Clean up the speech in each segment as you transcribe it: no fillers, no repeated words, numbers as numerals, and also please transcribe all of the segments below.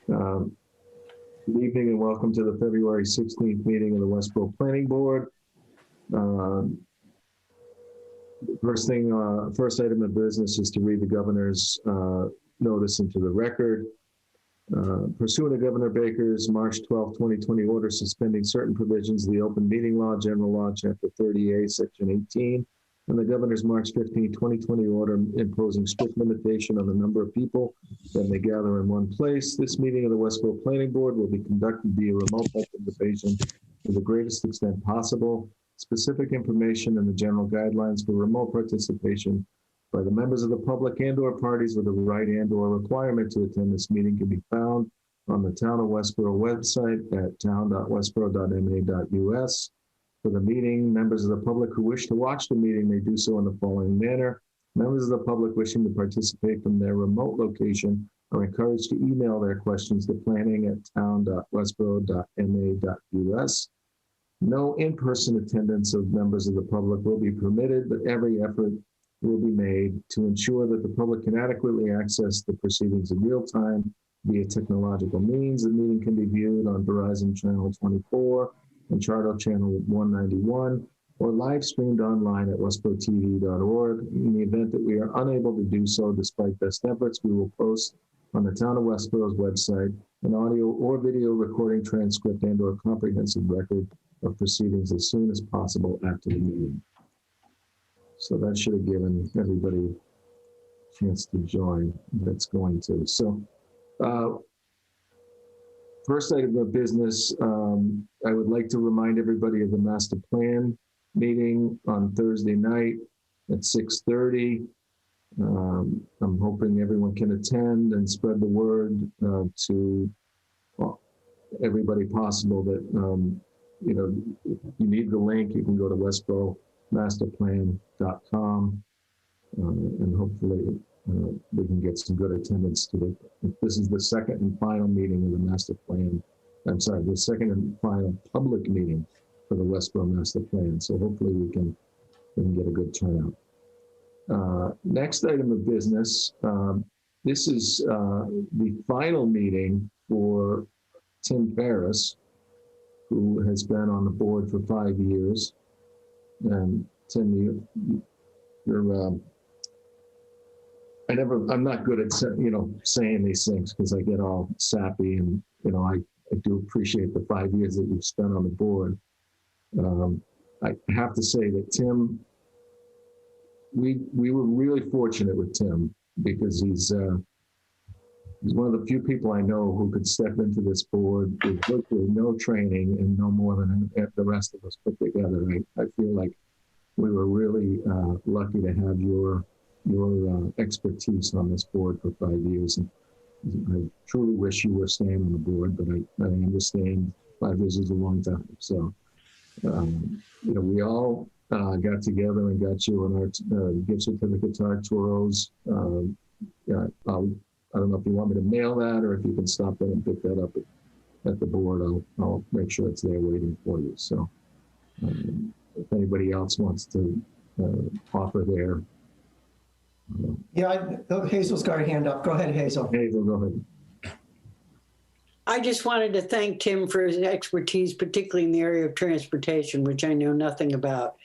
Good evening and welcome to the February 16th meeting of the Westborough Planning Board. First item of business is to read the governor's notice into the record. Pursuant to Governor Baker's March 12, 2020 order suspending certain provisions of the Open Meeting Law, General Law, Chapter 30A, Section 18, and the Governor's March 15, 2020 order imposing strict limitation on the number of people that may gather in one place. This meeting of the Westborough Planning Board will be conducted via remote participation to the greatest extent possible. Specific information and the general guidelines for remote participation by the members of the public and/or parties with a right and/or requirement to attend this meeting can be found on the Town of Westborough website at town.westborough.ma.us. For the meeting, members of the public who wish to watch the meeting may do so in the following manner. Members of the public wishing to participate from their remote location are encouraged to email their questions to planning@town.westborough.ma.us. No in-person attendance of members of the public will be permitted, but every effort will be made to ensure that the public can adequately access the proceedings in real time via technological means. The meeting can be viewed on Verizon Channel 24 and Charter Channel 191, or live streamed online at westboroughtv.org. In the event that we are unable to do so, despite best efforts, we will post on the Town of Westborough's website an audio or video recording transcript and/or comprehensive record of proceedings as soon as possible after the meeting. So that should have given everybody a chance to join that's going to. So first item of business, I would like to remind everybody of the master plan meeting on Thursday night at 6:30. I'm hoping everyone can attend and spread the word to everybody possible that, you know, if you need the link, you can go to westboroughmasterplan.com and hopefully we can get some good attendance to it. This is the second and final meeting of the master plan. I'm sorry, the second and final public meeting for the Westborough master plan. So hopefully we can get a good turnout. Next item of business. This is the final meeting for Tim Ferris, who has been on the board for 5 years. And Tim, you're I'm not good at, saying these things because I get all sappy, and, I do appreciate the 5 years that you've spent on the board. I have to say that Tim, we were really fortunate with Tim because he's one of the few people I know who could step into this board with virtually no training and no more than the rest of us put together. I feel like we were really lucky to have your expertise on this board for 5 years. And I truly wish you were staying on the board, but I understand 5 years is a long time. So, we all got together and got you on our gift certificates, Arturos. I don't know if you want me to mail that or if you can stop in and pick that up at the board. I'll make sure it's there waiting for you. So if anybody else wants to offer their Hazel's got her hand up. Go ahead, Hazel. Hazel, go ahead. I just wanted to thank Tim for his expertise, particularly in the area of transportation, which I know nothing about.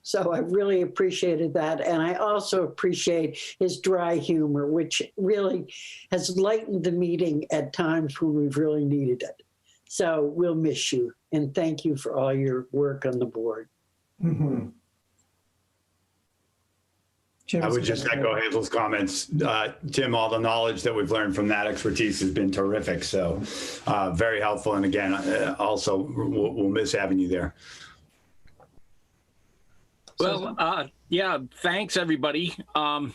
So I really appreciated that. And I also appreciate his dry humor, which really has lightened the meeting at times when we've really needed it. So we'll miss you. And thank you for all your work on the board. Mm-hmm. I would just echo Hazel's comments. Tim, all the knowledge that we've learned from that expertise has been terrific. So very helpful. And again, also, we'll miss having you there. Well, yeah, thanks, everybody. I'm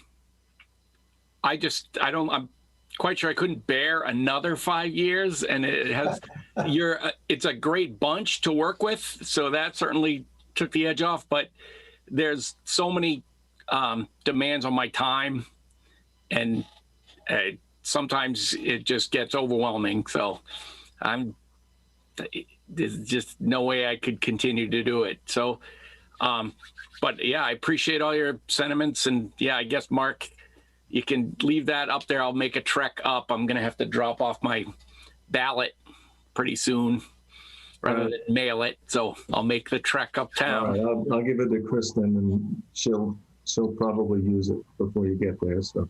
quite sure I couldn't bear another 5 years. And it's a great bunch to work with. So that certainly took the edge off. But there's so many demands on my time, and sometimes it just gets overwhelming. So there's just no way I could continue to do it. So, but yeah, I appreciate all your sentiments, and yeah, I guess Mark, you can leave that up there. I'll make a trek up. I'm going to have to drop off my ballot pretty soon rather than mail it. So I'll make the trek All uptown. right, I'll give it to Kristen, and she'll probably use it before you get there, so.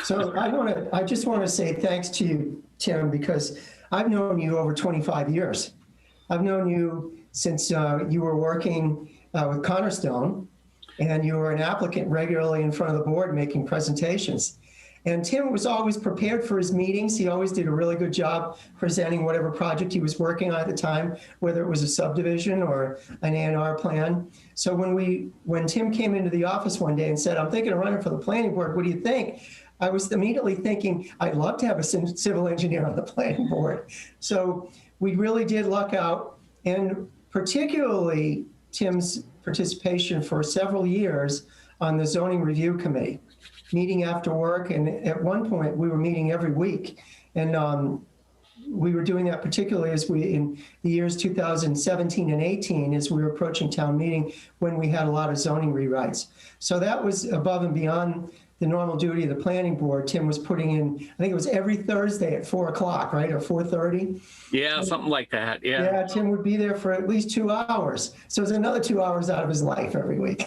So I just want to say thanks to you, Tim, because I've known you over 25 years. I've known you since you were working with Cornerstone, and you were an applicant regularly in front of the board making presentations. And Tim was always prepared for his meetings. He always did a really good job presenting whatever project he was working on at the time, whether it was a subdivision or an A&R plan. So when Tim came into the office one day and said, "I'm thinking of running for the planning board, what do you think?" I was immediately thinking, I'd love to have a civil engineer on the planning board. So we really did luck out, and particularly Tim's participation for several years on the zoning review committee, meeting after work. And at one point we were meeting every week. And we were doing that particularly as in the years 2017 and 18, as we were approaching town meeting, when we had a lot of zoning rewrites. So that was above and beyond the normal duty of the planning board. Tim was putting in, I think it was every Thursday at 4 o'clock, right? Or 4:30. Yeah, something like that. Yeah. Yeah, Tim would be there for at least 2 hours. So it was another 2 hours out of his life every week.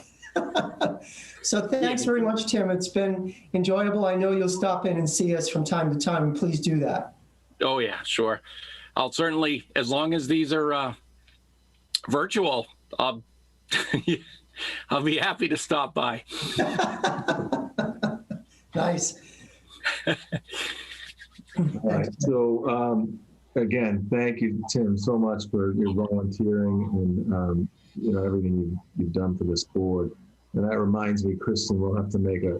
So thanks very much, Tim. It's been enjoyable. I know you'll stop in and see us from time to time, and please do that. Oh yeah, sure. I'll certainly, as long as these are virtual, I'll be happy to stop by. Nice. All right, so again, thank you, Tim, so much for your volunteering and everything you've done for this board. And that reminds me, Kristen, we'll have to make a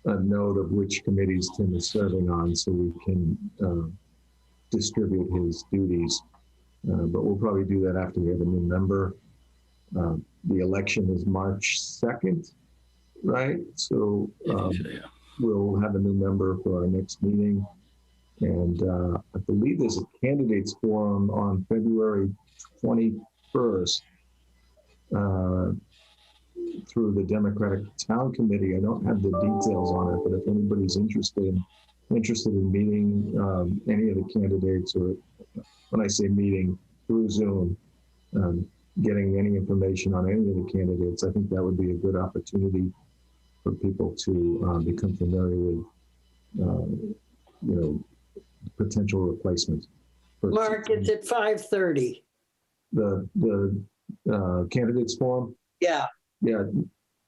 note of which committees Tim is serving on, so we can distribute his duties. But we'll probably do that after we have a new member. The election is March 2nd, right? So we'll have a new member for our next meeting. And I believe there's a candidates forum on February 21st through the Democratic Town Committee. I don't have the details on it, but if anybody's interested in meeting any of the candidates, or when I say meeting, through Zoom, getting any information on any of the candidates, I think that would be a good opportunity for people to become familiar with, potential replacements. Mark, it's at 5:30. The candidates forum. Yeah. Yeah,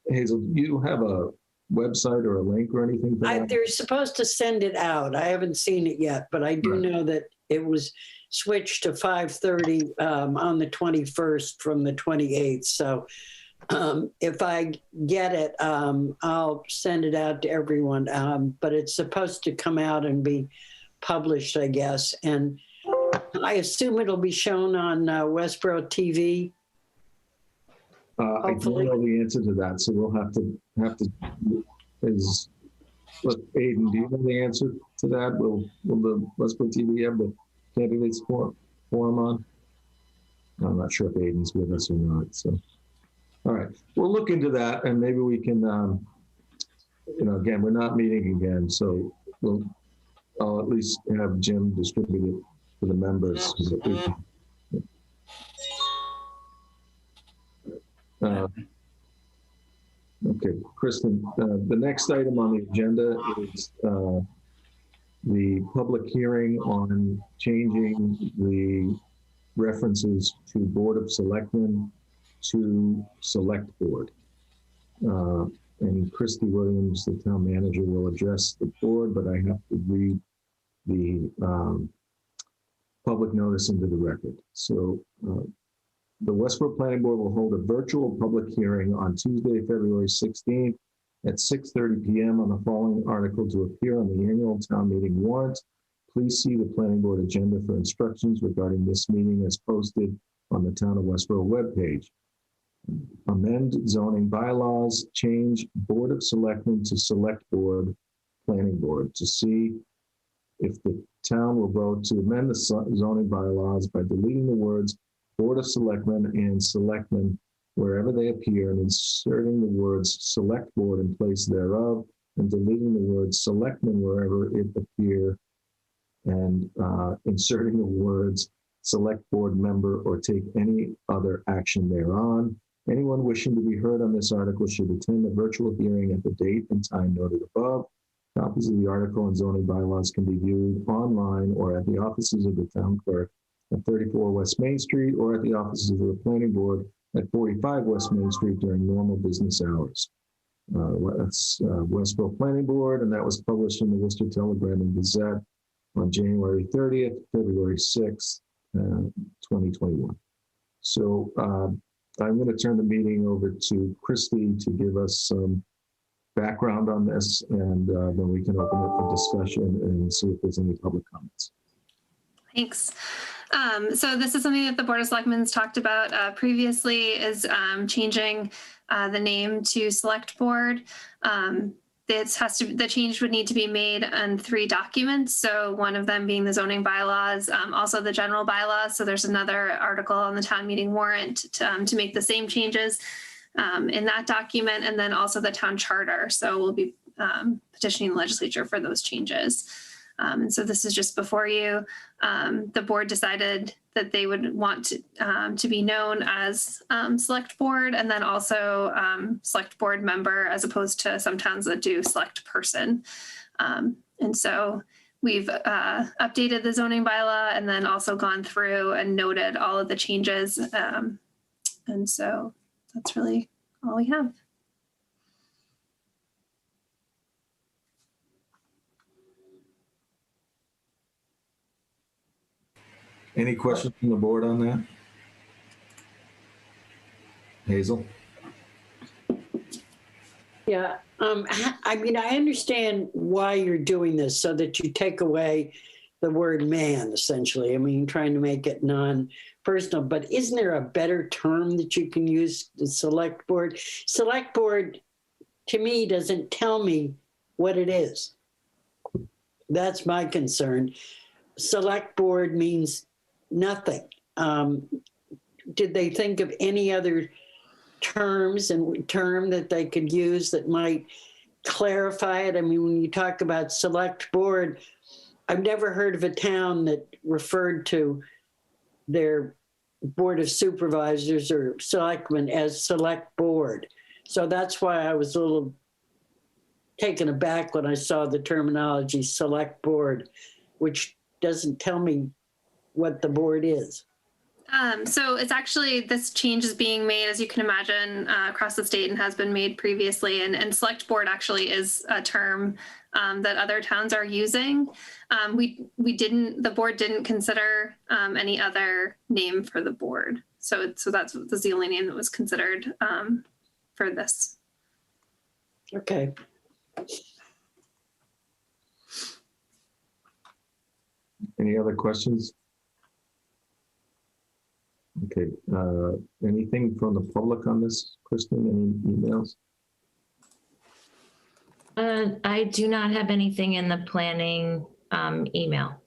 Hazel, you have a website or a link or anything for that? They're supposed to send it out. I haven't seen it yet, but I do Right. know that it was switched to 5:30 on the 21st from the 28th. So if I get it, I'll send it out to everyone. But it's supposed to come out and be published, I guess. And I assume it'll be shown on Westborough TV. I don't know the answer to that, so we'll have to. Aiden, do you know the answer to that? Will the Westborough TV have the candidates forum on? I'm not sure if Aiden's with us or not. So, all right, we'll look into that, and maybe we can. Again, we're not meeting again, so I'll at least have Jim distribute it to the members. So that we can, okay, Kristen, the next item on the agenda is the public hearing on changing the references to Board of Selectmen to Select Board. And Christy Williams, the town manager, will address the board, but I have to read the public notice into the record. So the Westborough Planning Board will hold a virtual public hearing on Tuesday, February 16th at 6:30 p.m. on the following article to appear on the annual town meeting warrant. Please see the Planning Board agenda for instructions regarding this meeting as posted on the Town of Westborough webpage. Amend zoning bylaws, change Board of Selectmen to Select Board, Planning Board, to see if the town will vote to amend the zoning bylaws by deleting the words Board of Selectmen and Selectmen wherever they appear and inserting the words Select Board in place thereof, and deleting the words Selectmen wherever it appear and inserting the words select board member or take any other action thereon. Anyone wishing to be heard on this article should attend the virtual hearing at the date and time noted above. Copies of the article and zoning bylaws can be viewed online or at the offices of the town clerk at 34 West Main Street or at the offices of the planning board at 45 West Main Street during normal business hours. That's Westborough Planning Board, and that was published in the Worcester Telegram and Gazette on January 30th, February 6th, 2021. So I'm going to turn the meeting over to Christy to give us some background on this, and then we can open it for discussion and see if there's any public comments. Thanks. So this is something that the Board of Selectmen has talked about previously, is changing the name to Select Board. The change would need to be made on 3 documents. So one of them being the zoning bylaws, also the general bylaws. So there's another article on the town meeting warrant to make the same changes in that document, and then also the town charter. So we'll be petitioning the legislature for those changes. And so this is just before you. The board decided that they would want to be known as select board, and then also select board member, as opposed to some towns that do select person. And so we've updated the zoning bylaw and then also gone through and noted all of the changes. And so that's really all we have. Any questions from the board on that? Hazel? Yeah, I mean, I understand why you're doing this, so that you take away the word man, essentially. I mean, trying to make it non-personal, but isn't there a better term that you can use? The select board? Select board, to me, doesn't tell me what it is. That's my concern. Select board means nothing. Did they think of any other term that they could use that might clarify it? I mean, when you talk about select board, I've never heard of a town that referred to their board of supervisors or selectmen as select board. So that's why I was a little taken aback when I saw the terminology select board, which doesn't tell me what the board is. So it's actually, this change is being made, as you can imagine, across the state and has been made previously. And select board actually is a term that other towns are using. The board didn't consider any other name for the board. So that's the only name that was considered for this. Okay. Any other questions? Okay, anything from the public on this, Kristen? Any emails? I do not have anything in the planning email.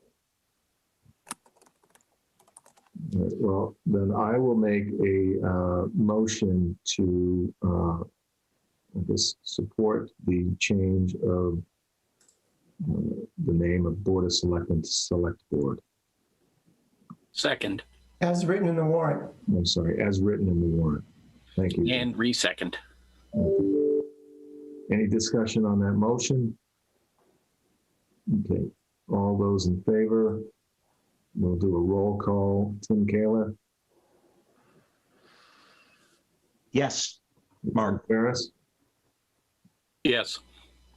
All right, well, then I will make a motion to, I guess, support the change of the name of Board of Selectmen to Select Board. Second. As written in the warrant. I'm sorry, as written in the warrant. Thank you. And resecond. Any discussion on that motion? Okay, all those in favor? We'll do a roll call. Tim Kaler? Yes. Mark. Ferris? Yes.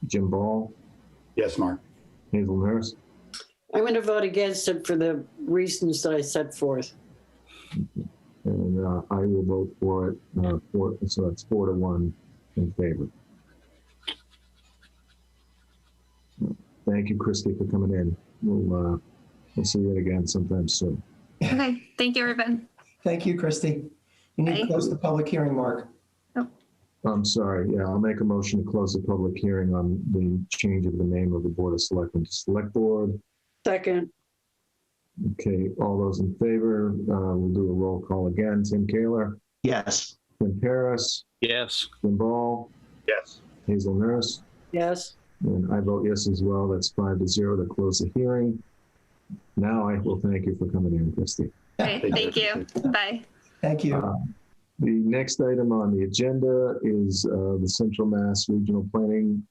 Jim Ball? Yes, Mark. Hazel Nurse? I'm going to vote against it for the reasons that I set forth. And I will vote for it, so that's 4-1 in favor. Thank you, Christy, for coming in. We'll see you again sometime soon. Okay, thank you, everyone. Thank you, Christy. You need to Bye. close the public hearing, Mark. I'm sorry, yeah, I'll make a motion to close the public hearing on the change of the name of the Board of Selectmen to Select Board. Second. Okay, all those in favor, we'll do a roll call again. Tim Kaler, Yes. Tim Paris, Yes. Jim Ball, Yes. Hazel Nurse, Yes. and I vote yes as well. That's 5-0 to close the hearing. Now I will thank you for coming in, Christy. Great, thank you. Bye. Thank you. The next item on the agenda is the Central Mass Regional Planning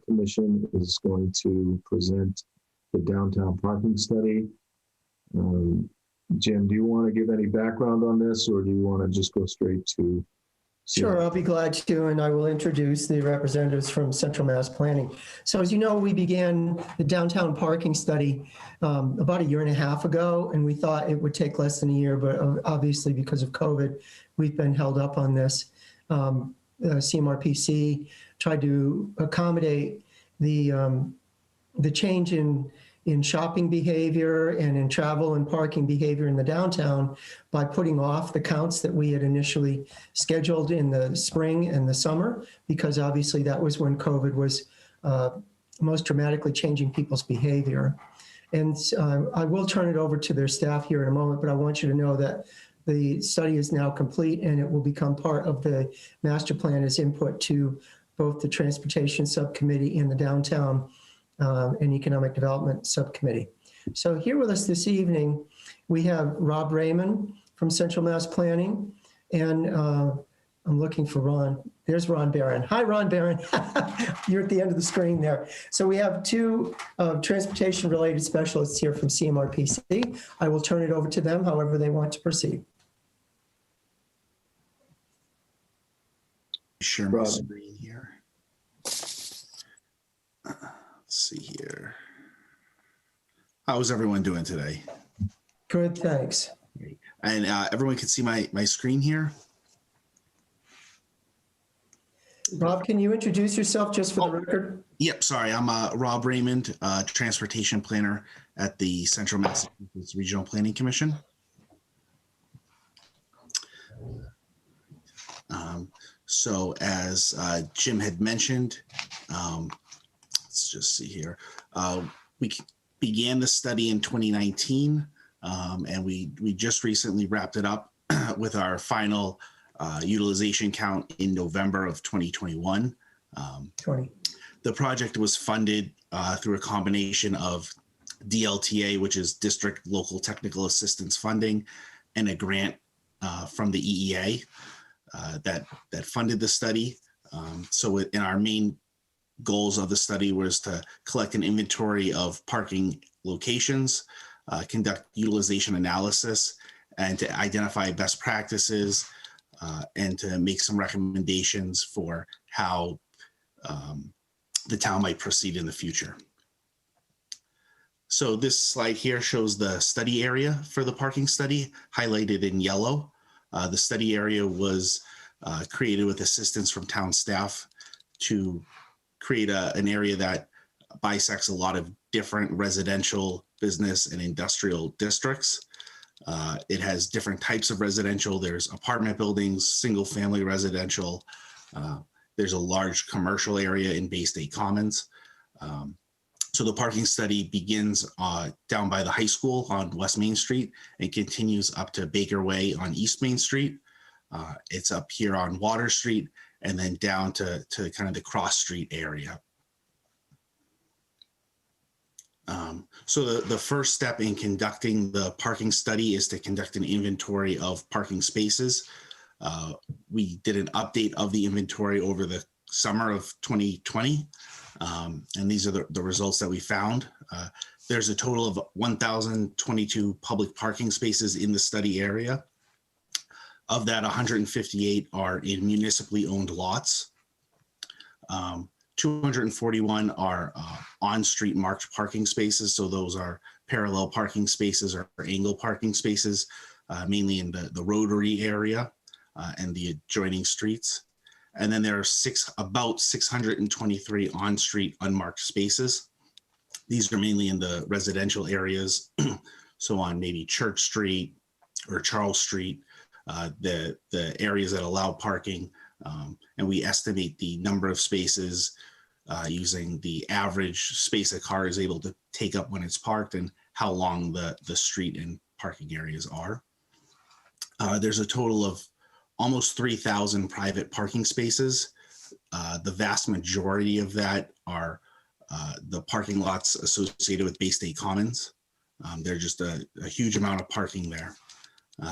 Commission is going to present the downtown parking study. Jim, do you want to give any background on this, or do you want to just go straight to? Sure, I'll be glad to, and I will introduce the representatives from Central Mass Planning. So as you know, we began the downtown parking study about 1.5 years ago, and we thought it would take less than a year, but obviously because of COVID, we've been held up on this. CMRPC tried to accommodate the change in shopping behavior and in travel and parking behavior in the downtown by putting off the counts that we had initially scheduled in the spring and the summer, because obviously that was when COVID was most dramatically changing people's behavior. And I will turn it over to their staff here in a moment, but I want you to know that the study is now complete and it will become part of the master plan as input to both the Transportation Subcommittee and the Downtown and Economic Development Subcommittee. So here with us this evening, we have Rob Raymond from Central Mass Planning, and I'm looking for Ron. There's Ron Barron. Hi, Ron Barron. You're at the end of the screen there. So we have two transportation-related specialists here from CMRPC. I will turn it over to them however they want to proceed. Share my screen here. Let's see here. How's everyone doing today? Good, thanks. And everyone can see my screen here. Rob, can you introduce yourself just for the record? Yep, sorry. I'm Rob Raymond, transportation planner at the Central Massachusetts Regional Planning Commission. So as Jim had mentioned, let's just see here. We began the study in 2019, and we just recently wrapped it up with our final utilization count in November of 2021. The project was funded through a combination of DLTA, which is District Local Technical Assistance Funding, and a grant from the EEA that funded the study. So in our main goals of the study was to collect an inventory of parking locations, conduct utilization analysis, and to identify best practices, and to make some recommendations for how the town might proceed in the future. So this slide here shows the study area for the parking study, highlighted in yellow. The study area was created with assistance from town staff to create an area that bisects a lot of different residential, business, and industrial districts. It has different types of residential. There's apartment buildings, single-family residential. There's a large commercial area in Bay State Commons. So the parking study begins down by the high school on West Main Street and continues up to Baker Way on East Main Street. It's up here on Water Street and then down to kind of the Cross Street area. So the first step in conducting the parking study is to conduct an inventory of parking spaces. We did an update of the inventory over the summer of 2020. And these are the results that we found. There's a total of 1,022 public parking spaces in the study area. Of that, 158 are in municipally owned lots. 241 are on-street marked parking spaces. So those are parallel parking spaces or angle parking spaces, mainly in the Rotary area and the adjoining streets. And then there are about 623 on-street unmarked spaces. These are mainly in the residential areas. So on maybe Church Street or Charles Street, the areas that allow parking. And we estimate the number of spaces using the average space a car is able to take up when it's parked and how long the street and parking areas are. There's a total of almost 3,000 private parking spaces. The vast majority of that are the parking lots associated with Bay State Commons. There's just a huge amount of parking there.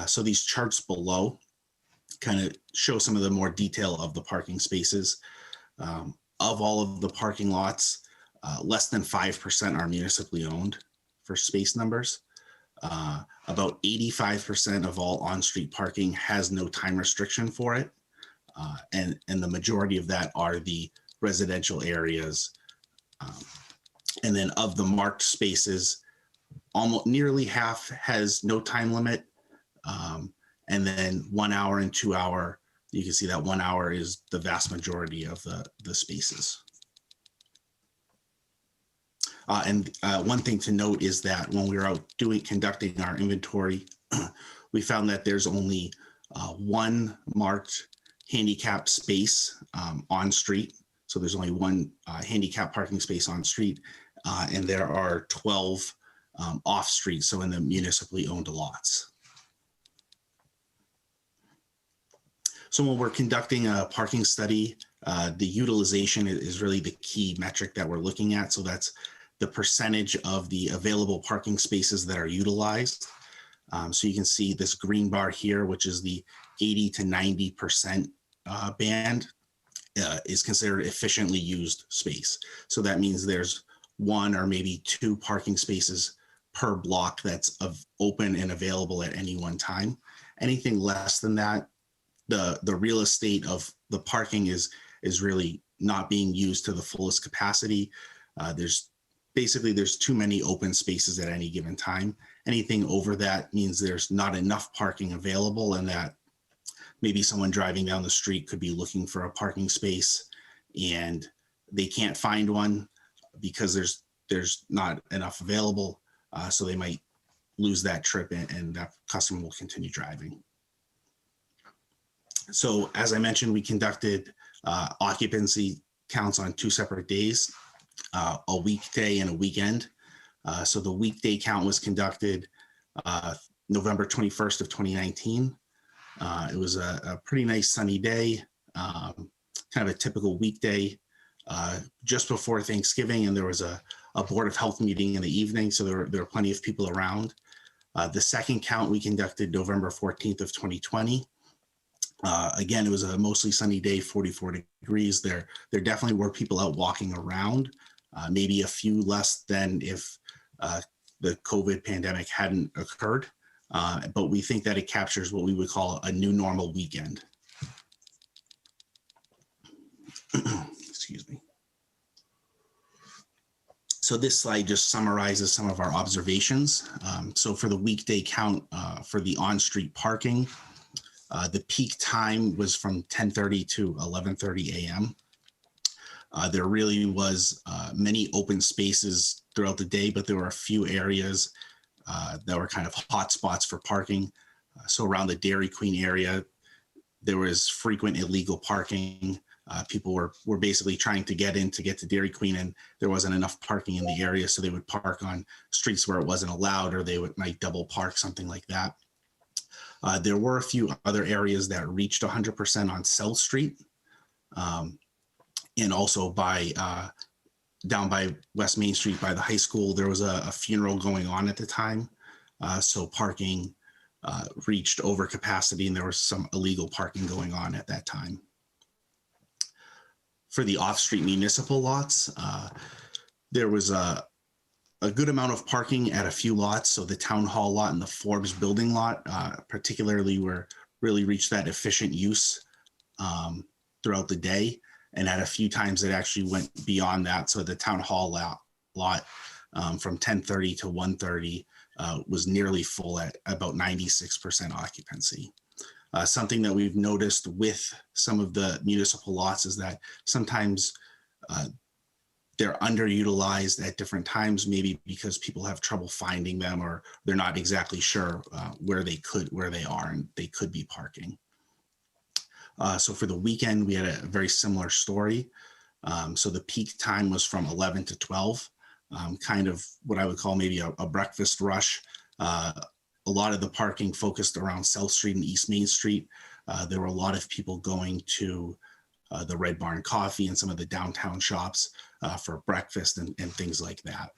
So these charts below kind of show some of the more detail of the parking spaces. Of all of the parking lots, less than 5% are municipally owned for space numbers. About 85% of all on-street parking has no time restriction for it. And the majority of that are the residential areas. And then of the marked spaces, almost nearly half has no time limit. And then 1 hour and 2 hour, you can see that 1 hour is the vast majority of the spaces. And one thing to note is that when we were out conducting our inventory, we found that there's only one marked handicap space on street. So there's only one handicap parking space on street, and there are 12 off street, so in the municipally owned lots. So when we're conducting a parking study, the utilization is really the key metric that we're looking at. So that's the percentage of the available parking spaces that are utilized. So you can see this green bar here, which is the 80 to 90% band, is considered efficiently used space. So that means there's 1 or maybe 2 parking spaces per block that's open and available at any one time. Anything less than that, the real estate of the parking is really not being used to the fullest capacity. There's too many open spaces at any given time. Anything over that means there's not enough parking available, and that maybe someone driving down the street could be looking for a parking space and they can't find one because there's not enough available. So they might lose that trip, and that customer will continue driving. So as I mentioned, we conducted occupancy counts on 2 separate days, a weekday and a weekend. So the weekday count was conducted November 21st of 2019. It was a pretty nice sunny day, kind of a typical weekday, just before Thanksgiving, and there was a Board of Health meeting in the evening, so there were plenty of people around. The second count we conducted November 14th of 2020. Again, it was a mostly sunny day, 44 degrees. There definitely were people out walking around, maybe a few less than if the COVID pandemic hadn't occurred. But we think that it captures what we would call a new normal weekend. Excuse me. So this slide just summarizes some of our observations. So for the weekday count for the on-street parking, the peak time was from 10:30 to 11:30 a.m. There really was many open spaces throughout the day, but there were a few areas that were kind of hot spots for parking. So around the Dairy Queen area, there was frequent illegal parking. People were basically trying to get to Dairy Queen, and there wasn't enough parking in the area, so they would park on streets where it wasn't allowed, or they might double park, something like that. There were a few other areas that reached 100% on South Street, and also down by West Main Street by the high school. There was a funeral going on at the time, so parking reached over capacity, and there was some illegal parking going on at that time. For the off-street municipal lots, there was a good amount of parking at a few lots. So the Town Hall lot and the Forbes building lot, particularly, really reached that efficient use throughout the day. And at a few times it actually went beyond that. So the Town Hall lot from 10:30 to 1:30 was nearly full at about 96% occupancy. Something that we've noticed with some of the municipal lots is that sometimes they're underutilized at different times, maybe because people have trouble finding them, or they're not exactly sure where they are and they could be parking. So for the weekend, we had a very similar story. So the peak time was from 11 to 12, kind of what I would call maybe a breakfast rush. A lot of the parking focused around South Street and East Main Street. There were a lot of people going to the Red Barn Coffee and some of the downtown shops for breakfast and things like that.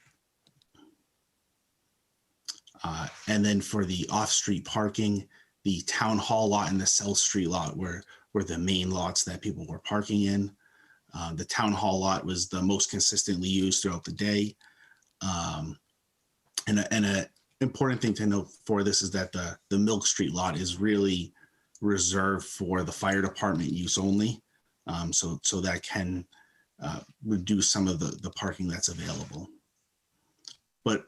And then for the off-street parking, the Town Hall lot and the South Street lot were the main lots that people were parking in. The Town Hall lot was the most consistently used throughout the day. And an important thing to note for this is that the Milk Street lot is really reserved for the fire department use only. So that can reduce some of the parking that's available. But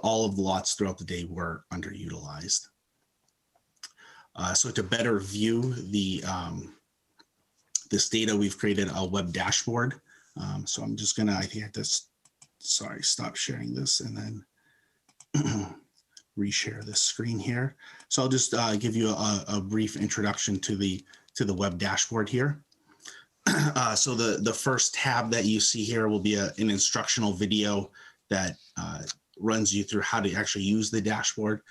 all of the lots throughout the day were underutilized. So to better view this data, we've created a web dashboard. So I'm just gonna, I think I have to, stop sharing this and then reshare this screen here. So I'll just give you a brief introduction to the web dashboard here. So the first tab that you see here will be an instructional video that runs you through how to actually use the dashboard,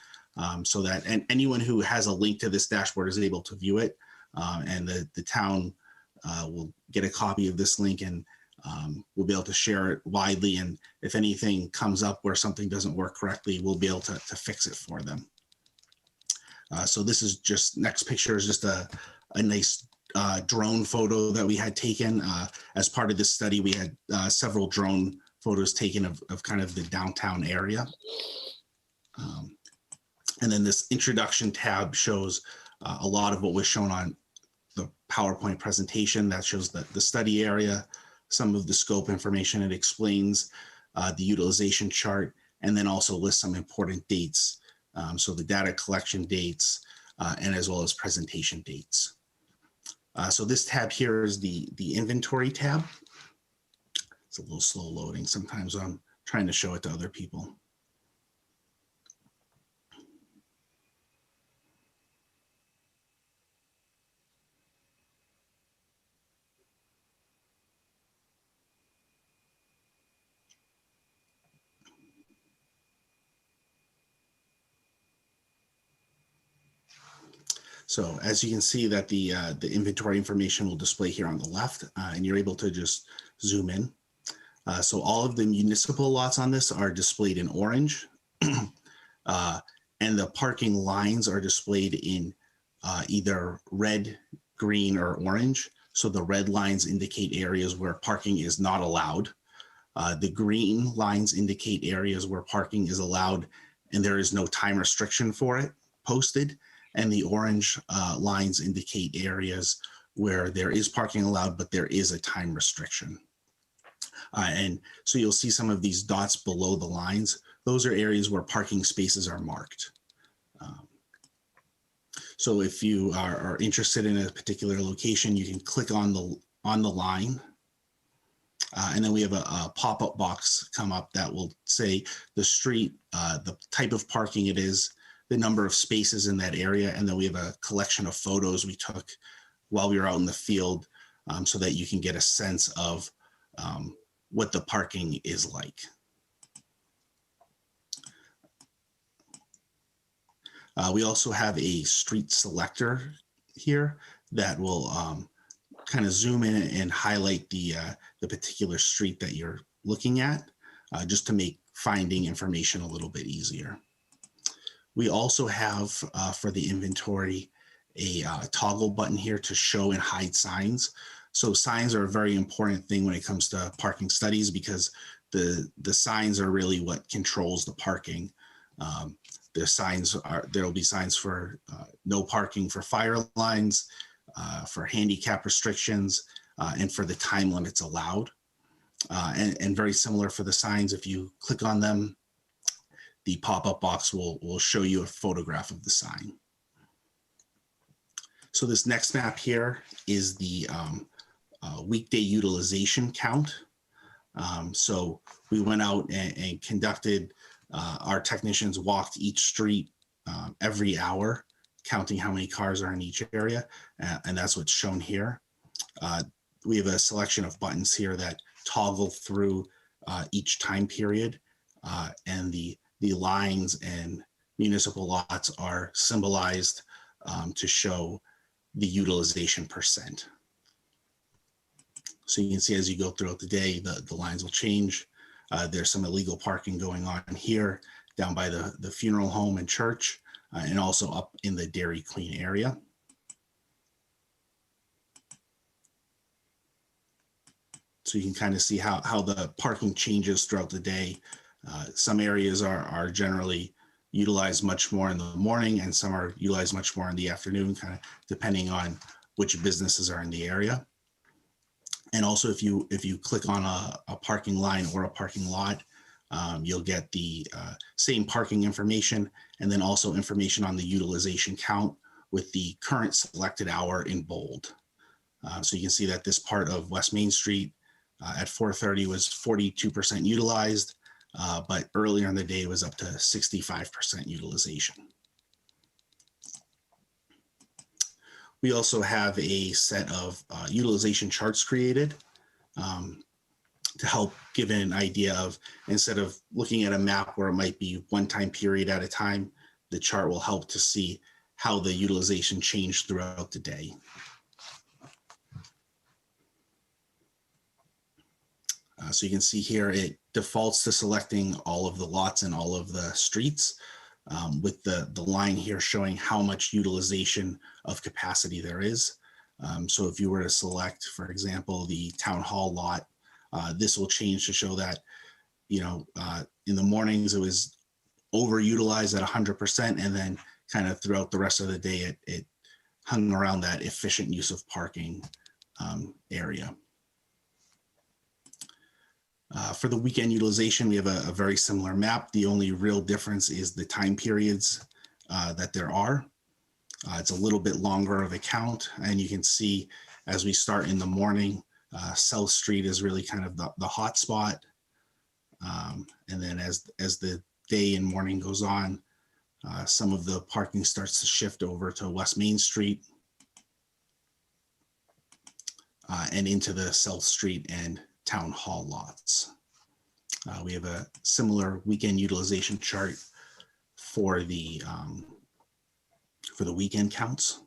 so that anyone who has a link to this dashboard is able to view it, and the town will get a copy of this link, and we'll be able to share it widely. And if anything comes up where something doesn't work correctly, we'll be able to fix it for them. So this is just, next picture is just a nice drone photo that we had taken. As part of this study, we had several drone photos taken of kind of the downtown area. And then this introduction tab shows a lot of what was shown on the PowerPoint presentation. That shows the study area, some of the scope information. It explains the utilization chart, and then also lists some important dates. So the data collection dates, and as well as presentation dates. So this tab here is the inventory tab. It's a little slow loading. Sometimes I'm trying to show it to other people. So as you can see that the inventory information will display here on the left, and you're able to just zoom in. So all of the municipal lots on this are displayed in orange, and the parking lines are displayed in either red, green, or orange. So the red lines indicate areas where parking is not allowed. The green lines indicate areas where parking is allowed and there is no time restriction for it posted. And the orange lines indicate areas where there is parking allowed, but there is a time restriction. And so you'll see some of these dots below the lines. Those are areas where parking spaces are marked. So if you are interested in a particular location, you can click on the line. And then we have a pop-up box come up that will say the street, the type of parking it is, the number of spaces in that area, and then we have a collection of photos we took while we were out in the field, so that you can get a sense of what the parking is like. We also have a street selector here that will kind of zoom in and highlight the particular street that you're looking at, just to make finding information a little bit easier. We also have, for the inventory, a toggle button here to show and hide signs. So signs are a very important thing when it comes to parking studies, because the signs are really what controls the parking. The signs there'll be signs for no parking for fire lines, for handicap restrictions, and for the time limits allowed. And very similar for the signs, if you click on them, the pop-up box will show you a photograph of the sign. So this next map here is the weekday utilization count. So we went out and conducted, our technicians walked each street every hour, counting how many cars are in each area, and that's what's shown here. We have a selection of buttons here that toggle through each time period, and the lines and municipal lots are symbolized to show the utilization percent. So you can see as you go throughout the day, the lines will change. There's some illegal parking going on here, down by the funeral home and church, and also up in the Dairy Queen area. So you can kind of see how the parking changes throughout the day. Some areas are generally utilized much more in the morning, and some are utilized much more in the afternoon, kind of depending on which businesses are in the area. And also, if you click on a parking line or a parking lot, you'll get the same parking information, and then also information on the utilization count with the current selected hour in bold. So you can see that this part of West Main Street at 4:30 was 42% utilized, but earlier in the day it was up to 65% utilization. We also have a set of utilization charts created to help give an idea of, instead of looking at a map where it might be one time period at a time, the chart will help to see how the utilization changed throughout the day. So you can see here, it defaults to selecting all of the lots and all of the streets, with the line here showing how much utilization of capacity there is. So if you were to select, for example, the town hall lot, this will change to show that, in the mornings it was overutilized at 100%, and then kind of throughout the rest of the day, it hung around that efficient use of parking area. For the weekend utilization, we have a very similar map. The only real difference is the time periods that there are. It's a little bit longer of a count, and you can see as we start in the morning, South Street is really kind of the hot spot. And then as the day and morning goes on, some of the parking starts to shift over to West Main Street and into the South Street and Town Hall lots. We have a similar weekend utilization chart for the weekend counts.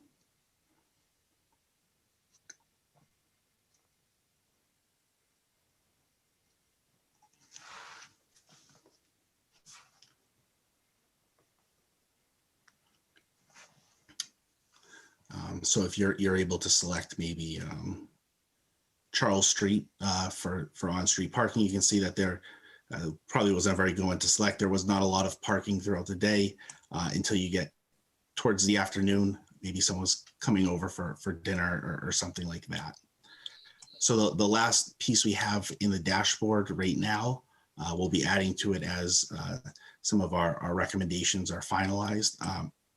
So if you're able to select maybe Charles Street for on-street parking, you can see that there probably wasn't very good one to select. There was not a lot of parking throughout the day until you get towards the afternoon. Maybe someone's coming over for dinner or something like that. So the last piece we have in the dashboard right now, we'll be adding to it as some of our recommendations are finalized,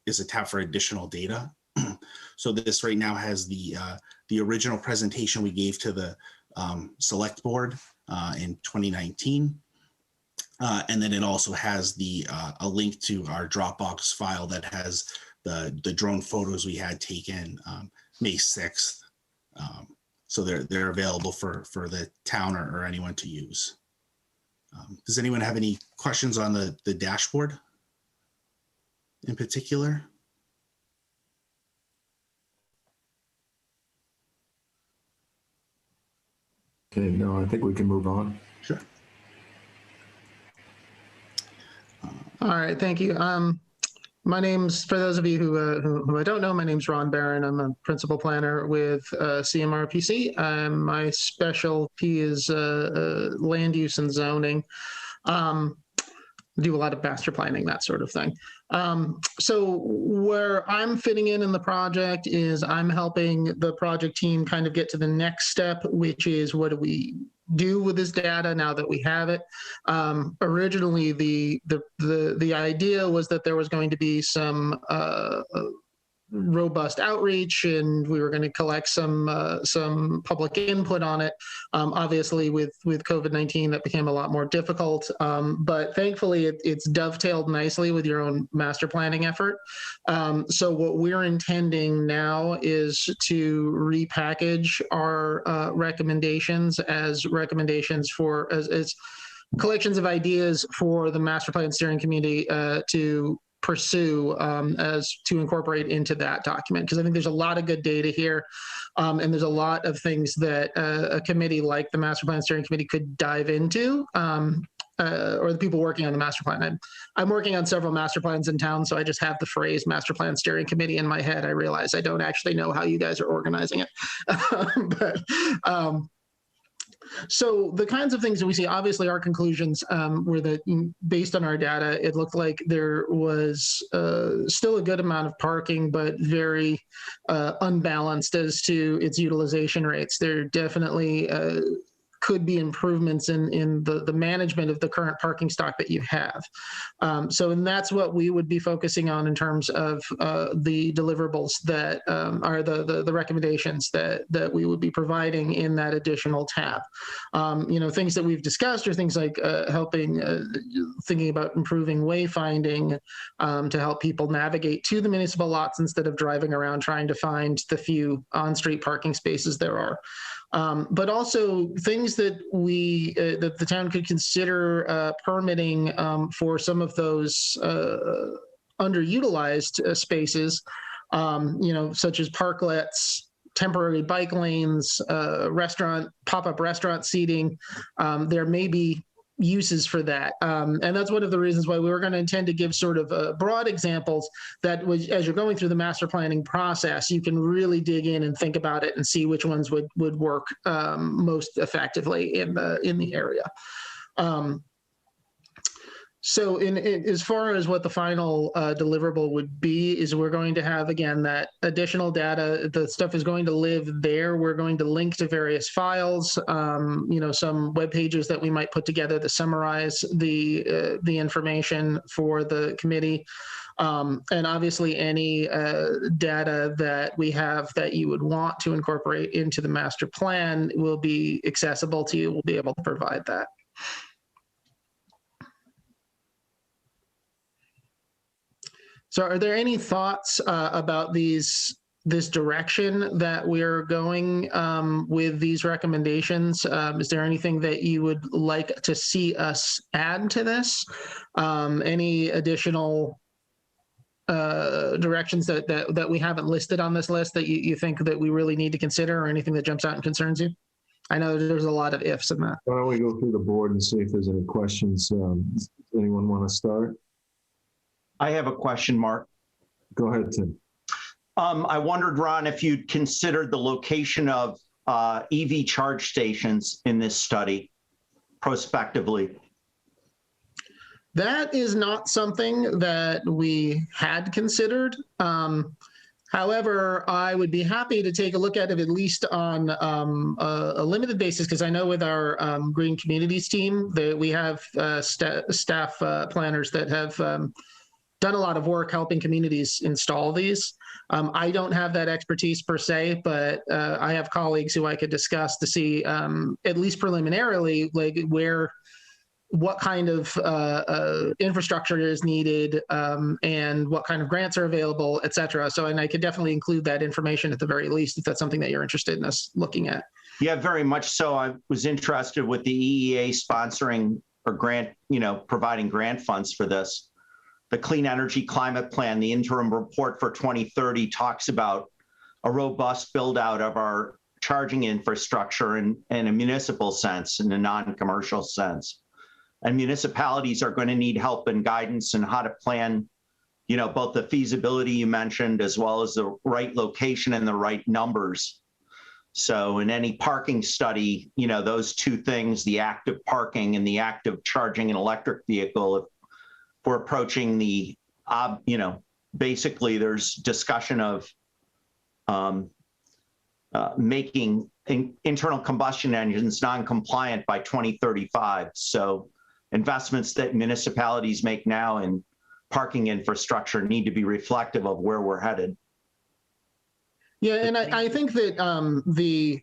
is a tab for additional data. So this right now has the original presentation we gave to the select board in 2019. And then it also has a link to our Dropbox file that has the drone photos we had taken May 6th. So they're available for the town or anyone to use. Does anyone have any questions on the dashboard in particular? Okay, no, I think we can move on. Sure. All right, thank you. My name's, for those of you who I don't know, my name's Ron Barron. I'm a principal planner with CMRPC. My specialty is land use and zoning. Do a lot of master planning, that sort of thing. So where I'm fitting in the project is I'm helping the project team kind of get to the next step, which is what do we do with this data now that we have it. Originally, the idea was that there was going to be some robust outreach, and we were going to collect some public input on it. Obviously, with COVID-19, that became a lot more difficult. But thankfully, it's dovetailed nicely with your own master planning effort. So what we're intending now is to repackage our recommendations as recommendations for as collections of ideas for the master plan steering committee to pursue as to incorporate into that document, because I think there's a lot of good data here, and there's a lot of things that a committee like the Master Plan Steering Committee could dive into or the people working on the master plan. I'm working on several master plans in town, so I just have the phrase master plan steering committee in my head. I realize I don't actually know how you guys are organizing it. So the kinds of things that we see, obviously our conclusions were that based on our data, it looked like there was still a good amount of parking, but very unbalanced as to its utilization rates. There definitely could be improvements in the management of the current parking stock that you have. And that's what we would be focusing on in terms of the deliverables that are the recommendations that we would be providing in that additional tab. Things that we've discussed are things like thinking about improving wayfinding to help people navigate to the municipal lots instead of driving around trying to find the few on-street parking spaces there are. But also things that that the town could consider permitting for some of those underutilized spaces, such as parklets, temporary bike lanes, pop-up restaurant seating. There may be uses for that. And that's one of the reasons why we were going to intend to give sort of broad examples that as you're going through the master planning process, you can really dig in and think about it and see which ones would work most effectively in the area. So as far as what the final deliverable would be is we're going to have, again, that additional data. The stuff is going to live there. We're going to link to various files, some web pages that we might put together to summarize the information for the committee. And obviously any data that we have that you would want to incorporate into the master plan will be accessible to you. We'll be able to provide that. So are there any thoughts about this direction that we're going with these recommendations? Is there anything that you would like to see us add to this? Any additional directions that we haven't listed on this list that you think that we really need to consider, or anything that jumps out and concerns you? I know there's a lot of ifs in that. Why don't we go through the board and see if there's any questions? Does anyone want to start? I have a question, Mark. Go ahead, Tim. I wondered, Ron, if you'd considered the location of EV charge stations in this study prospectively. That is not something that we had considered. However, I would be happy to take a look at it, at least on a limited basis, because I know with our Green Communities team that we have staff planners that have done a lot of work helping communities install these. I don't have that expertise per se, but I have colleagues who I could discuss to see, at least preliminarily, like what kind of infrastructure is needed and what kind of grants are available, et cetera. So, and I could definitely include that information at the very least, if that's something that you're interested in us looking at. Yeah, very much so. I was interested with the EEA sponsoring or providing grant funds for this. The Clean Energy Climate Plan, the interim report for 2030 talks about a robust build out of our charging infrastructure in a municipal sense, in a non-commercial sense. And municipalities are going to need help and guidance in how to plan, both the feasibility you mentioned, as well as the right location and the right numbers. So in any parking study, those two things, the active parking and the active charging an electric vehicle, if we're approaching the, basically there's discussion of making internal combustion engines non-compliant by 2035. So investments that municipalities make now in parking infrastructure need to be reflective of where we're headed. Yeah, and I think that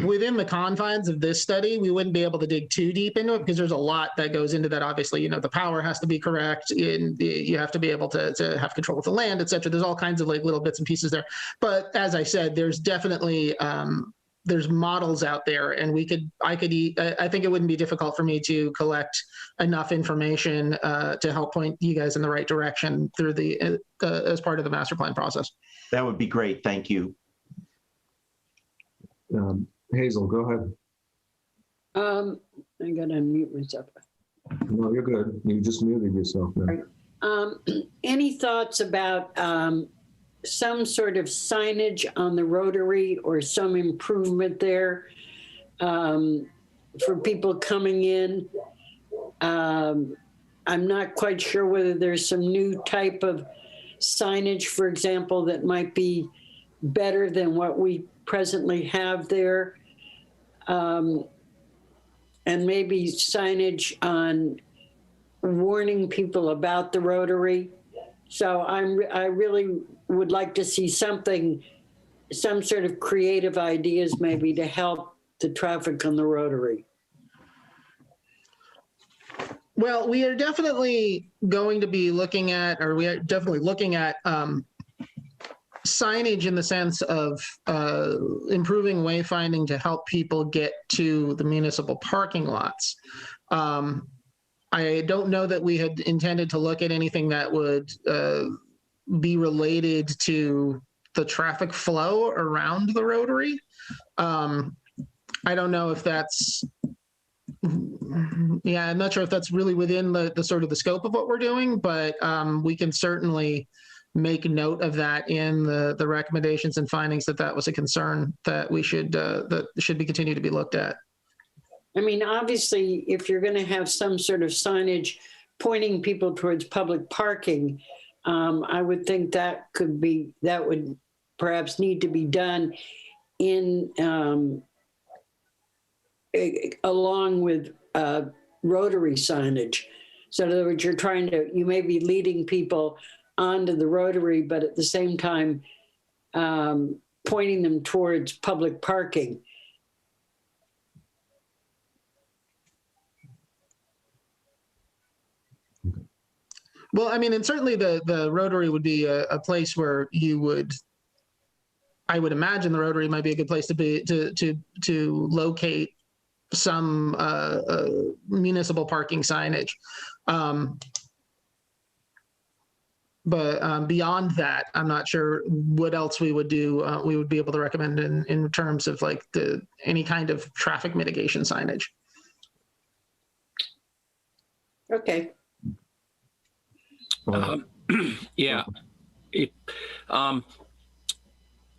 within the confines of this study, we wouldn't be able to dig too deep into it because there's a lot that goes into that. Obviously, the power has to be correct, and you have to be able to have control of the land, et cetera. There's all kinds of little bits and pieces there. But as I said, there's definitely there's models out there, and I think it wouldn't be difficult for me to collect enough information to help point you guys in the right direction through as part of the master plan process. That would be great. Thank you. Hazel, go ahead. I got to unmute myself. No, you're good. You just muted yourself now. Any thoughts about some sort of signage on the Rotary or some improvement there for people coming in? I'm not quite sure whether there's some new type of signage, for example, that might be better than what we presently have there. And maybe signage on warning people about the Rotary. So I really would like to see some sort of creative ideas maybe to help the traffic on the Rotary. Well, we are definitely going to be looking at, or we are definitely looking at signage in the sense of improving wayfinding to help people get to the municipal parking lots. I don't know that we had intended to look at anything that would be related to the traffic flow around the Rotary. I don't know if that's, yeah, I'm not sure if that's really within the sort of the scope of what we're doing, but we can certainly make note of that in the recommendations and findings that was a concern that we should, that should be continued to be looked at. I mean, obviously, if you're going to have some sort of signage pointing people towards public parking, I would think that would perhaps need to be done in along with Rotary signage. So in other words, you may be leading people onto the Rotary, but at the same time, pointing them towards public parking. Well, I mean, and certainly the Rotary would be a place where I would imagine the Rotary might be a good place to locate some municipal parking signage. But beyond that, I'm not sure what else we would do. We would be able to recommend in terms of like any kind of traffic mitigation signage. Okay. Yeah.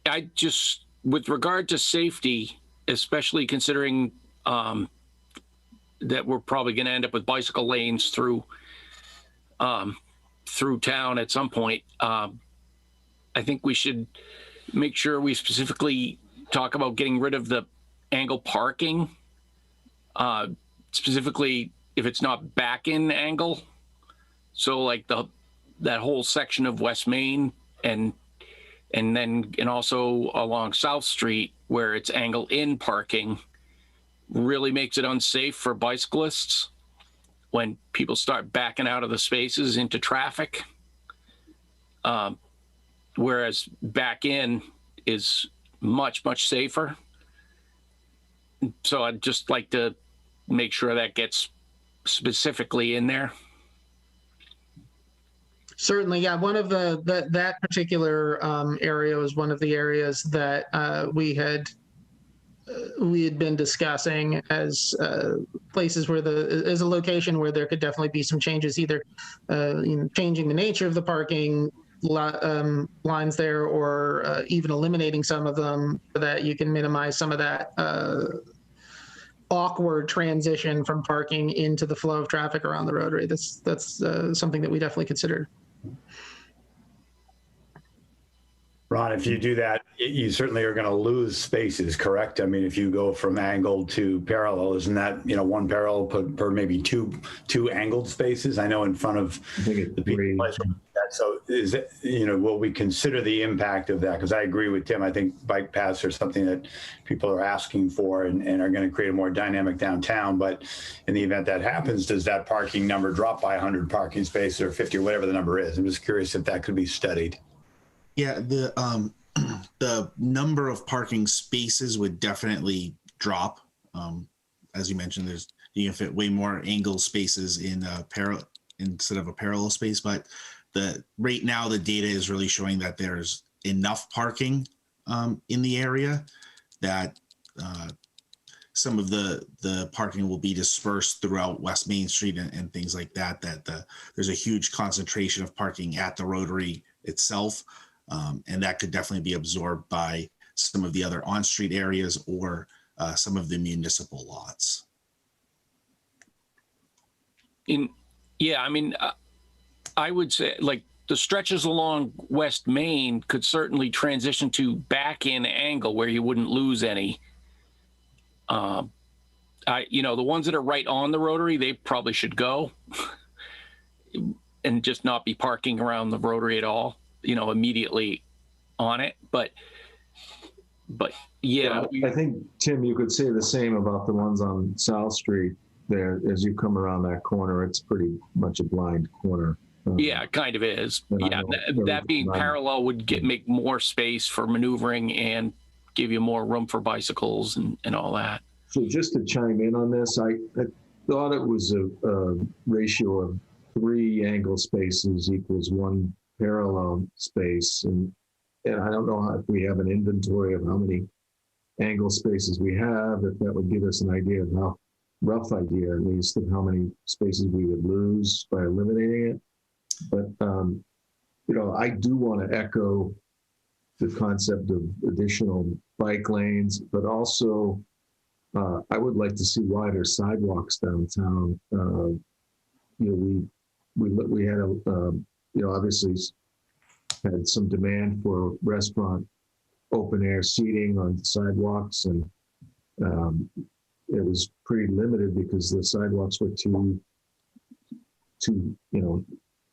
I just, with regard to safety, especially considering that we're probably going to end up with bicycle lanes through town at some point, I think we should make sure we specifically talk about getting rid of the angle parking, specifically if it's not back in angle. So like that whole section of West Main and also along South Street where it's angle in parking really makes it unsafe for bicyclists when people start backing out of the spaces into traffic. Whereas back in is much, much safer. So I'd just like to make sure that gets specifically in there. Certainly, yeah. One of that particular area was one of the areas that we had been discussing as places where as a location where there could definitely be some changes, either changing the nature of the parking lines there, or even eliminating some of them so that you can minimize some of that awkward transition from parking into the flow of traffic around the Rotary. That's something that we definitely considered. Ron, if you do that, you certainly are going to lose spaces, correct? I mean, if you go from angled to parallel, isn't that, one parallel per maybe two angled spaces? I know in front of the people. So is it, will we consider the impact of that? Because I agree with Tim. I think bike paths are something that people are asking for and are going to create a more dynamic downtown. But in the event that happens, does that parking number drop by 100 parking spaces or 50 or whatever the number is? I'm just curious if that could be studied. Yeah, the number of parking spaces would definitely drop. As you mentioned, you can fit way more angle spaces in instead of a parallel space. But right now the data is really showing that there's enough parking in the area that some of the parking will be dispersed throughout West Main Street and things like that, there's a huge concentration of parking at the Rotary itself. And that could definitely be absorbed by some of the other on-street areas or some of the municipal lots. I would say like the stretches along West Main could certainly transition to back in angle where you wouldn't lose any. The ones that are right on the Rotary, they probably should go and just not be parking around the Rotary at all, immediately on it. But yeah. I think, Tim, you could say the same about the ones on South Street there. As you come around that corner, it's pretty much a blind corner. Yeah, it kind of is. Yeah, that being parallel would make more space for maneuvering and give you more room for bicycles and all that. So just to chime in on this, I thought it was a ratio of 3 angle spaces equals 1 parallel space. And I don't know if we have an inventory of how many angle spaces we have, if that would give us an idea of rough idea at least, of how many spaces we would lose by eliminating it. But, I do want to echo the concept of additional bike lanes, but also I would like to see wider sidewalks downtown. We had obviously had some demand for restaurant open air seating on sidewalks, and it was pretty limited because the sidewalks were too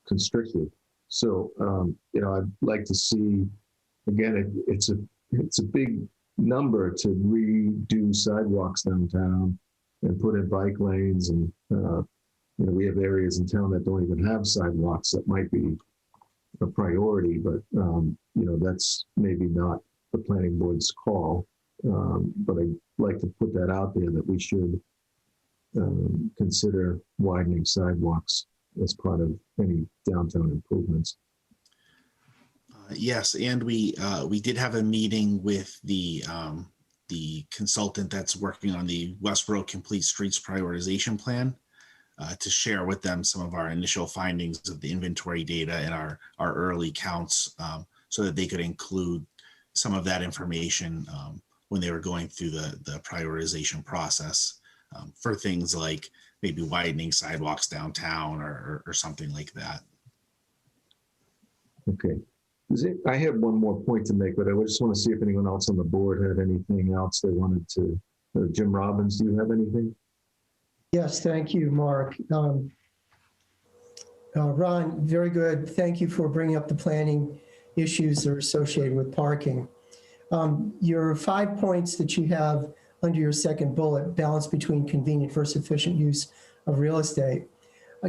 constricted. So I'd like to see, again, it's a big number to redo sidewalks downtown and put in bike lanes, and we have areas in town that don't even have sidewalks. That might be a priority, but that's maybe not the planning board's call. But I'd like to put that out there that we should consider widening sidewalks as part of any downtown improvements. Yes, and we did have a meeting with the consultant that's working on the Westborough Complete Streets Prioritization Plan to share with them some of our initial findings of the inventory data and our early counts, so that they could include some of that information when they were going through the prioritization process for things like maybe widening sidewalks downtown or something like that. Okay. I have one more point to make, but I just want to see if anyone else on the board had anything else they wanted to. Jim Robbins, do you have anything? Yes, thank you, Mark. Ron, very good. Thank you for bringing up the planning issues that are associated with parking. Your 5 points that you have under your second bullet, balance between convenient versus efficient use of real estate.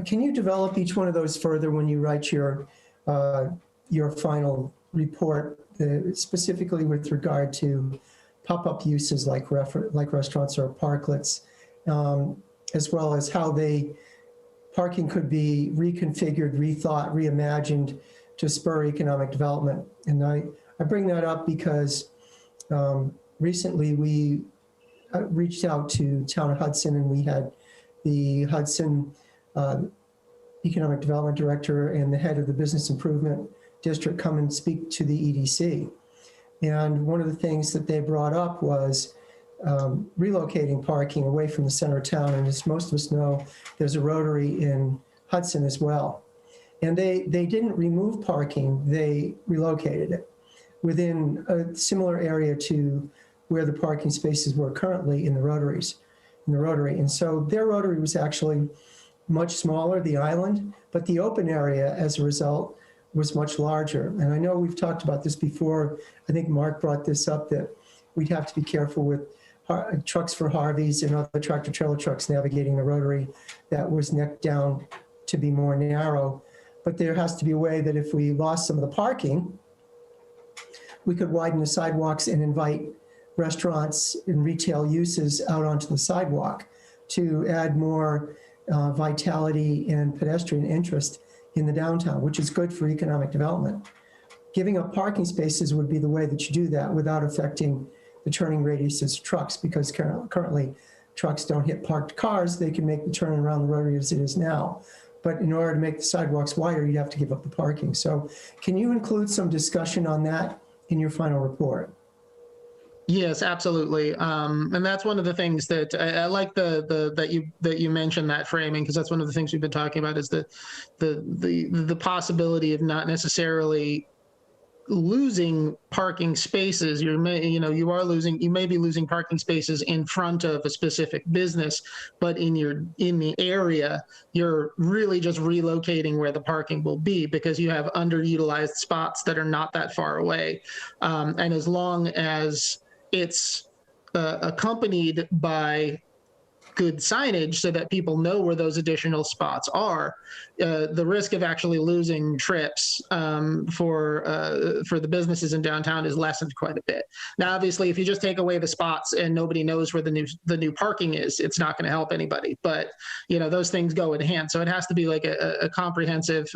Can you develop each one of those further when you write your final report, specifically with regard to pop-up uses like restaurants or parklets, as well as how parking could be reconfigured, rethought, reimagined to spur economic development. And I bring that up because recently we reached out to Town of Hudson, and we had the Hudson Economic Development Director and the head of the Business Improvement District come and speak to the EDC. And one of the things that they brought up was relocating parking away from the center of town. And as most of us know, there's a Rotary in Hudson as well. And they didn't remove parking, they relocated it within a similar area to where the parking spaces were currently in the Rotary. And so their Rotary was actually much smaller, the island, but the open area as a result was much larger. And I know we've talked about this before. I think Mark brought this up, that we'd have to be careful with trucks for Harveys and other tractor trailer trucks navigating the Rotary that was neck down to be more narrow. But there has to be a way that if we lost some of the parking, we could widen the sidewalks and invite restaurants and retail uses out onto the sidewalk to add more vitality and pedestrian interest in the downtown, which is good for economic development. Giving up parking spaces would be the way that you do that without affecting the turning radiuses of trucks, because currently trucks don't hit parked cars. They can make the turn around the rotary as it is now. But in order to make the sidewalks wider, you have to give up the parking. So can you include some discussion on that in your final report? Yes, absolutely. And that's one of the things that I like that you mentioned that framing, because that's one of the things we've been talking about is the possibility of not necessarily losing parking spaces. You may be losing parking spaces in front of a specific business, but in the area, you're really just relocating where the parking will be, because you have underutilized spots that are not that far away. And as long as it's accompanied by good signage so that people know where those additional spots are, the risk of actually losing trips for the businesses in downtown is lessened quite a bit. Now, obviously, if you just take away the spots and nobody knows where the new parking is, it's not going to help anybody. But those things go in hand. So it has to be like a comprehensive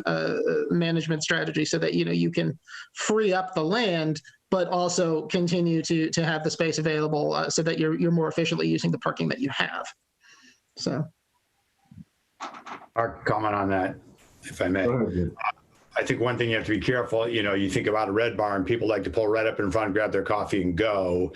management strategy so that you can free up the land, but also continue to have the space available so that you're more efficiently using the parking that you have. So, Our comment on that, if I may. I think one thing you have to be careful, you think about a Red Barn, people like to pull right up in front, grab their coffee and go.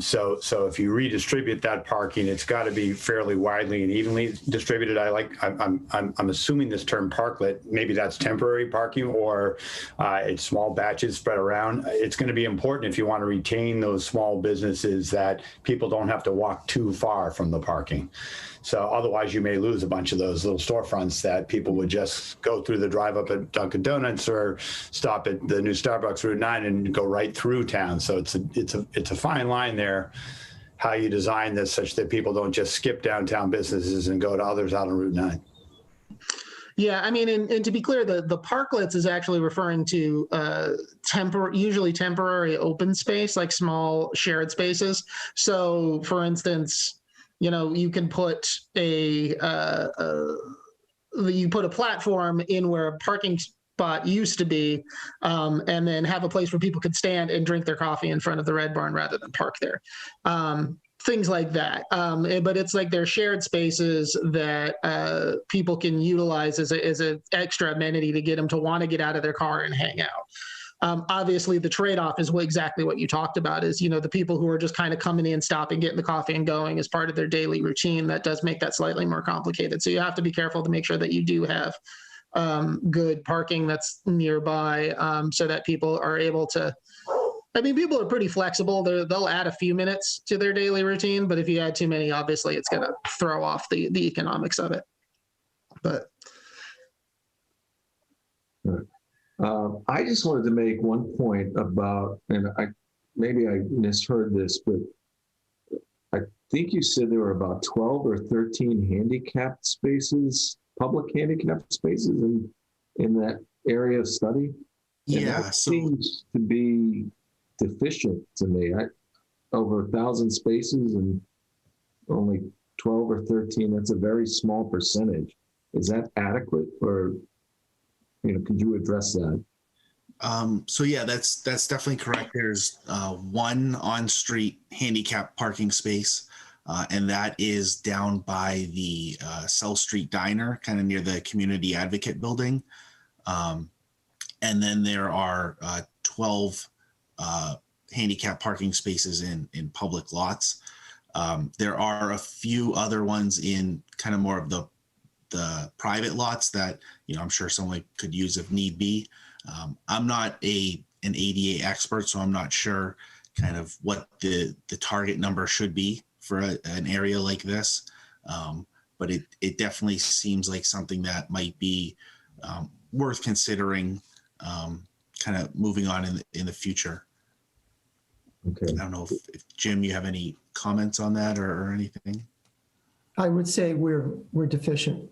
So if you redistribute that parking, it's got to be fairly widely and evenly distributed. I'm assuming this term parklet, maybe that's temporary parking or it's small batches spread around. It's going to be important if you want to retain those small businesses that people don't have to walk too far from the parking. So otherwise you may lose a bunch of those little storefronts that people would just go through the drive up at Dunkin' Donuts or stop at the new Starbucks Route 9 and go right through town. So it's a fine line there, how you design this such that people don't just skip downtown businesses and go to others out on Route 9. Yeah, I mean, and to be clear, the parklets is actually referring to usually temporary open space, like small shared spaces. So for instance, you can put a platform in where a parking spot used to be, and then have a place where people could stand and drink their coffee in front of the Red Barn rather than park there. Things like that. But it's like they're shared spaces that people can utilize as an extra amenity to get them to want to get out of their car and hang out. Obviously, the trade-off is exactly what you talked about is, the people who are just kind of coming in, stopping, getting the coffee and going as part of their daily routine. That does make that slightly more complicated. So you have to be careful to make sure that you do have good parking that's nearby so that people are able to, people are pretty flexible. They'll add a few minutes to their daily routine, but if you add too many, obviously it's going to throw off the economics of it. But. I just wanted to make one point about, and maybe I misheard this, but I think you said there were about 12 or 13 handicapped spaces, public handicapped spaces in that area of study. Yeah, that seems to be deficient to me. Over 1,000 spaces and only 12 or 13, that's a very small percentage. Is that adequate, or could you address that? So yeah, that's definitely correct. There's one on-street handicap parking space, and that is down by the South Street Diner, kind of near the Community Advocate Building. And then there are 12 handicap parking spaces in public lots. There are a few other ones in kind of more of the private lots that I'm sure someone could use if need be. I'm not an ADA expert, so I'm not sure kind of what the target number should be for an area like this. But it definitely seems like something that might be worth considering, kind of moving on in the future. Okay. I don't know if Jim, you have any comments on that or anything? I would say we're deficient.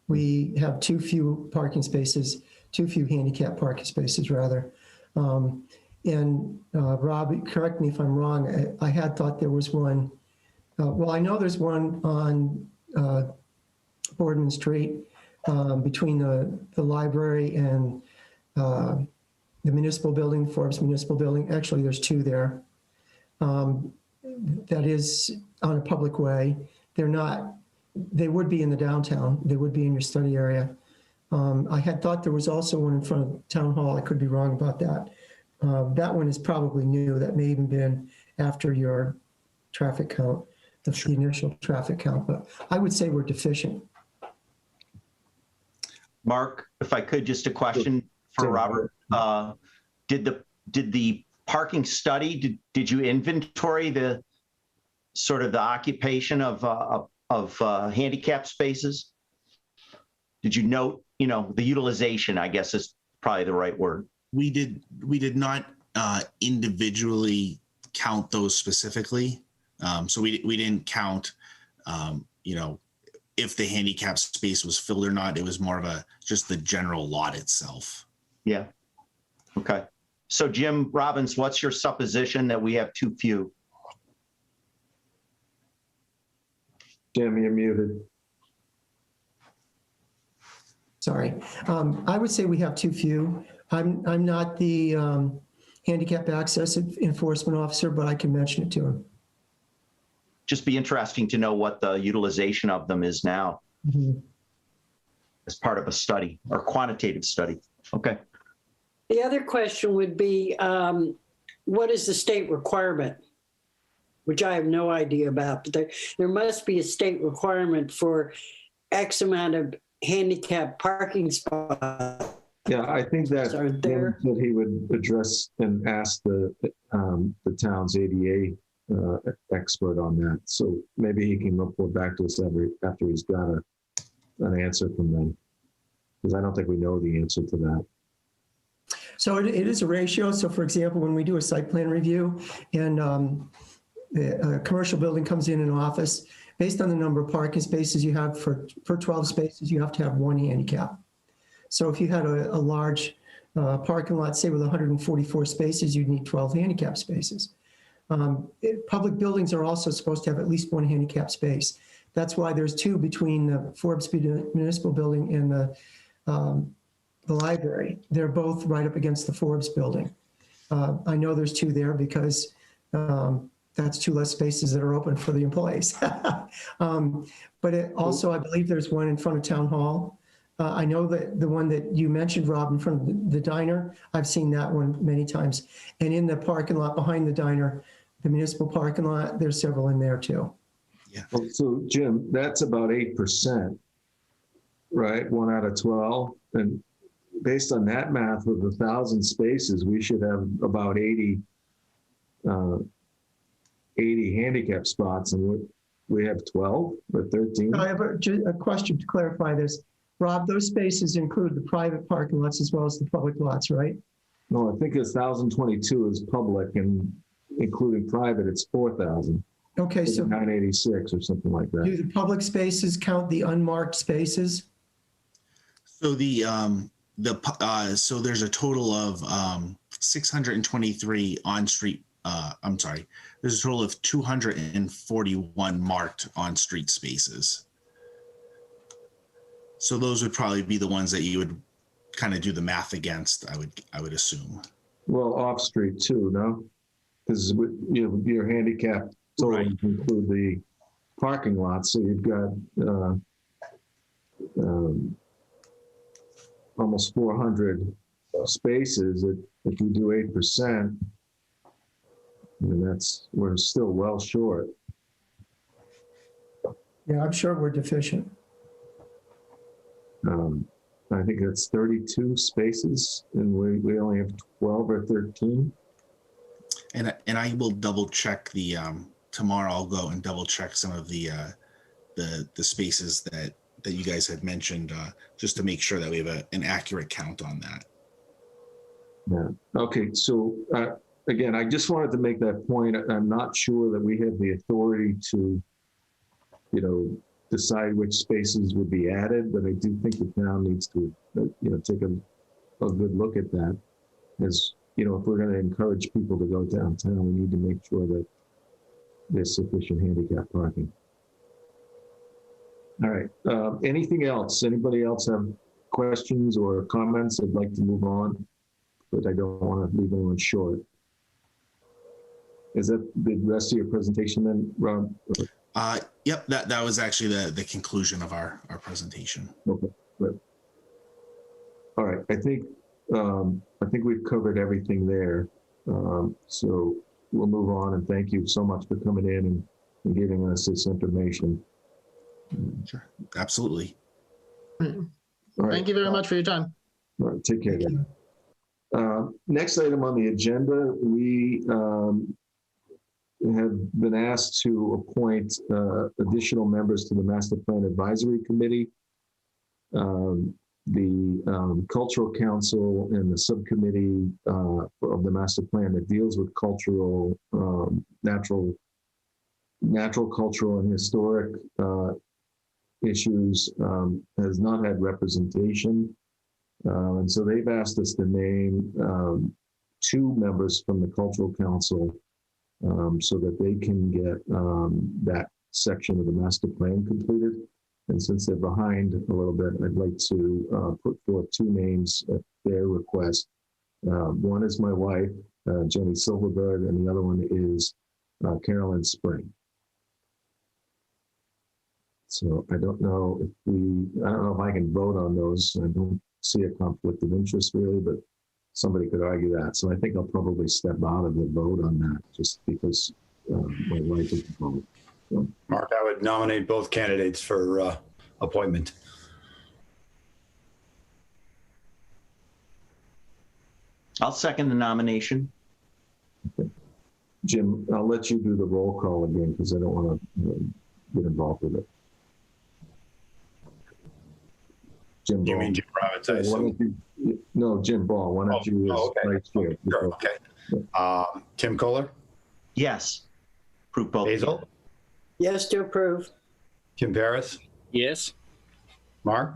We have too few handicap parking spaces rather. And Rob, correct me if I'm wrong, I had thought there was one, I know there's one on Boardman Street between the library and the municipal building, Forbes Municipal Building. Actually, there's two there. that is on a public way. They're not, they would be in the downtown. They would be in your study area. I had thought there was also one in front of Town Hall. I could be wrong about that. That one is probably new. That may even been after your traffic count, the initial traffic count, but I would say we're deficient. Mark, if I could, just a question for Robert. Did the parking study, did you inventory the sort of the occupation of handicap spaces? Did you note, the utilization, I guess is probably the right word. We did not individually count those specifically. So we didn't count, if the handicap space was filled or not. It was more of just the general lot itself. Yeah. Okay. So Jim Robbins, what's your supposition that we have too few? Jim, you're muted. Sorry. I would say we have too few. I'm not the handicap access enforcement officer, but I can mention it to him. Just be interesting to know what the utilization of them is now as part of a study or quantitative study. Okay. The other question would be, what is the state requirement? Which I have no idea about, but there must be a state requirement for X amount of handicap parking spots. Yeah, I think that there that he would address and ask the town's ADA expert on that. So maybe he can report back to us after he's got an answer from them, because I don't think we know the answer to that. So it is a ratio. So for example, when we do a site plan review and a commercial building comes in an office, based on the number of parking spaces you have for 12 spaces, you have to have one handicap. So if you had a large parking lot, say with 144 spaces, you'd need 12 handicap spaces. Public buildings are also supposed to have at least one handicap space. That's why there's two between the Forbes Municipal Building and the library. They're both right up against the Forbes building. I know there's two there because that's two less spaces that are open for the employees. But also, I believe there's one in front of Town Hall. I know that the one that you mentioned, Rob, in front of the diner, I've seen that one many times. And in the parking lot behind the diner, the municipal parking lot, there's several in there too. Yeah. So Jim, that's about 8%, right? 1 out of 12. And based on that math, with 1,000 spaces, we should have about 80 handicap spots, and we have 12 or 13. I have a question to clarify this. Rob, those spaces include the private parking lots as well as the public lots, right? No, I think it's 1,022 is public, and including private, it's 4,000. Okay, so 986 or something like that. do the public spaces count the unmarked spaces? So so there's a total of 623 on-street. There's a total of 241 marked on-street spaces. So those would probably be the ones that you would kind of do the math against, I would assume. Well, off-street too, no? Because your handicap total Right. include the parking lot, so you've got almost 400 spaces. If you do 8%, we're still well short. Yeah, I'm sure we're deficient. I think that's 32 spaces, and we only have 12 or 13. And I will double check tomorrow. I'll go and double check some of the spaces that you guys had mentioned, just to make sure that we have an accurate count on that. Yeah. Okay. So again, I just wanted to make that point. I'm not sure that we have the authority to, decide which spaces would be added, but I do think the town needs to, take a good look at that. As if we're going to encourage people to go downtown, we need to make sure that there's sufficient handicap parking. All right. Anything else? Anybody else have questions or comments? I'd like to move on, but I don't want to leave anyone short. Is that the rest of your presentation then, Rob? Yep, that was actually the conclusion of our presentation. Okay, good. All right, I think we've covered everything there. So we'll move on, and thank you so much for coming in and giving us this information. Sure, absolutely. All right. Thank you very much for your time. All right, take care. Next item on the agenda, we have been asked to appoint additional members to the Master Plan Advisory Committee, the Cultural Council, and the Subcommittee of the Master Plan that deals with cultural, natural, cultural, and historic issues has not had representation. And so they've asked us to name 2 members from the Cultural Council so that they can get that section of the master plan completed. And since they're behind a little bit, I'd like to put forth 2 names at their request. One is my wife, Jenny Silverberg, and the other one is Carolyn Spring. So I don't know if I can vote on those. I don't see a conflict of interest really, but somebody could argue that. So I think I'll probably step out of the vote on that just because my wife is involved. So. Mark, I would nominate both candidates for appointment. I'll second the nomination. Okay. Jim, I'll let you do the roll call again because I don't want to get involved with it. Jim Ball. You mean Jim Roberts? I assume. No, Jim Ball. Why don't you okay. vice chair? Sure, okay. Tim Kohler? Yes. Approve both. Hazel? Yes, to approve. Kim Paris? Yes. Mark?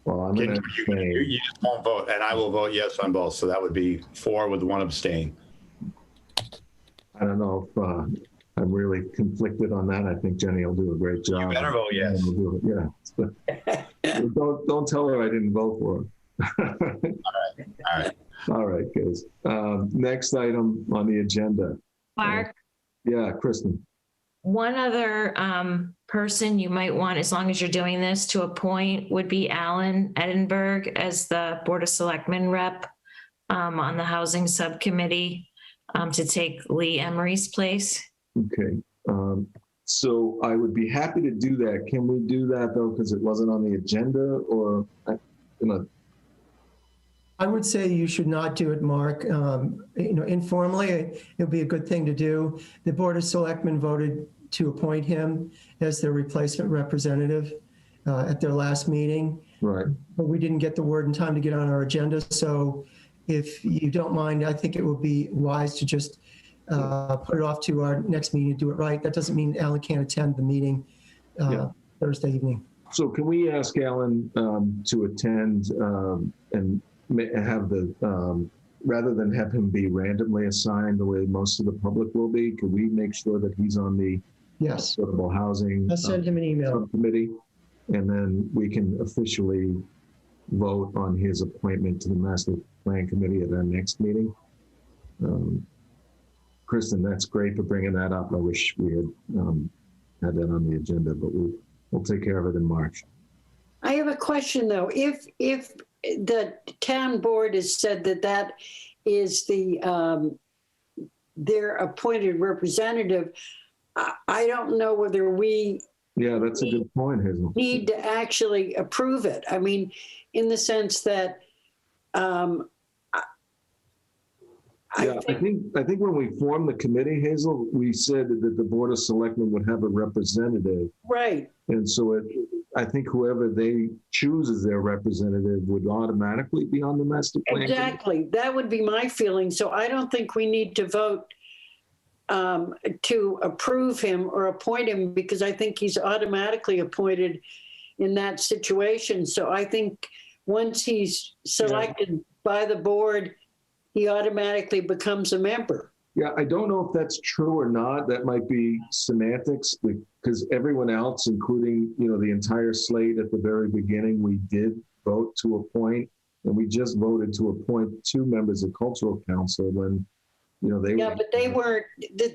Well, I'm going to abstain. You just won't vote, and I will vote yes on both. So that would be 4 with 1 abstain. I don't know if I'm really conflicted on that. I think Jenny will do a great job. You better vote yes. Yeah. Don't tell her I didn't vote for her. All right. All right, guys. Next item on the agenda. Mark, Yeah, Kristen. one other person you might want, as long as you're doing this, to appoint would be Alan Edinburgh as the Board of Selectmen rep on the Housing Subcommittee to take Lee Emery's place. Okay. So I would be happy to do that. Can we do that though? Because it wasn't on the agenda, or I would say you should not do it, Mark. Informally, it would be a good thing to do. The Board of Selectmen voted to appoint him as their replacement representative at their last meeting. Right. But we didn't get the word in time to get on our agenda. So if you don't mind, I think it would be wise to just put it off to our next meeting to do it right. That doesn't mean Alan can't attend the meeting Thursday evening. So can we ask Alan to attend and have the, rather than have him be randomly assigned the way most of the public will be, could we make sure that he's on the Yes. Affordable Housing I'll send him an email. Subcommittee, and then we can officially vote on his appointment to the Master Plan Committee at our next meeting. Kristen, that's great for bringing that up. I wish we had had that on the agenda, but we'll take care of it in March. I have a question though. If the town board has said that is their appointed representative, I don't know whether we that's a good point, Hazel. need to actually approve it. I mean, in the sense that I think when we formed the committee, Hazel, we said that the Board of Selectmen would have a representative. right. And so I think whoever they choose as their representative would automatically be on the master plan. Exactly. That would be my feeling. So I don't think we need to vote to approve him or appoint him, because I think he's automatically appointed in that situation. So I think once he's selected by the board, he automatically becomes a member. Yeah, I don't know if that's true or not. That might be semantics, because everyone else, including, the entire slate at the very beginning, we did vote to appoint, and we just voted to appoint 2 members of Cultural Council when Yeah, but they weren't. They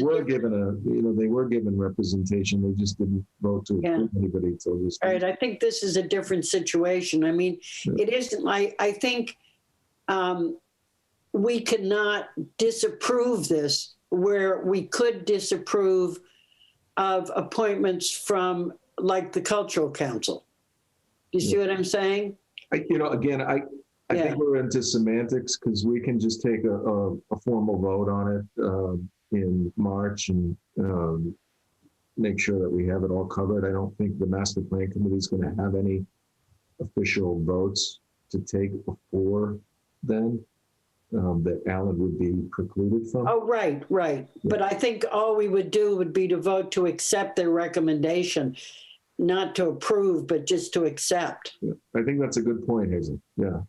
were given they were given representation. They just didn't vote to approve anybody till this. All right, I think this is a different situation. I mean, it isn't. I think we cannot disapprove this where we could disapprove of appointments from like the Cultural Council. You see what I'm saying? I think we're into semantics because we can just take a formal vote on it in March and make sure that we have it all covered. I don't think the Master Plan Committee is going to have any official votes to take before then that Alan would be precluded from. Oh, right. Yeah. But I think all we would do would be to vote to accept their recommendation, not to approve, but just to accept. Yeah. I think that's a good point, Hazel. Yeah.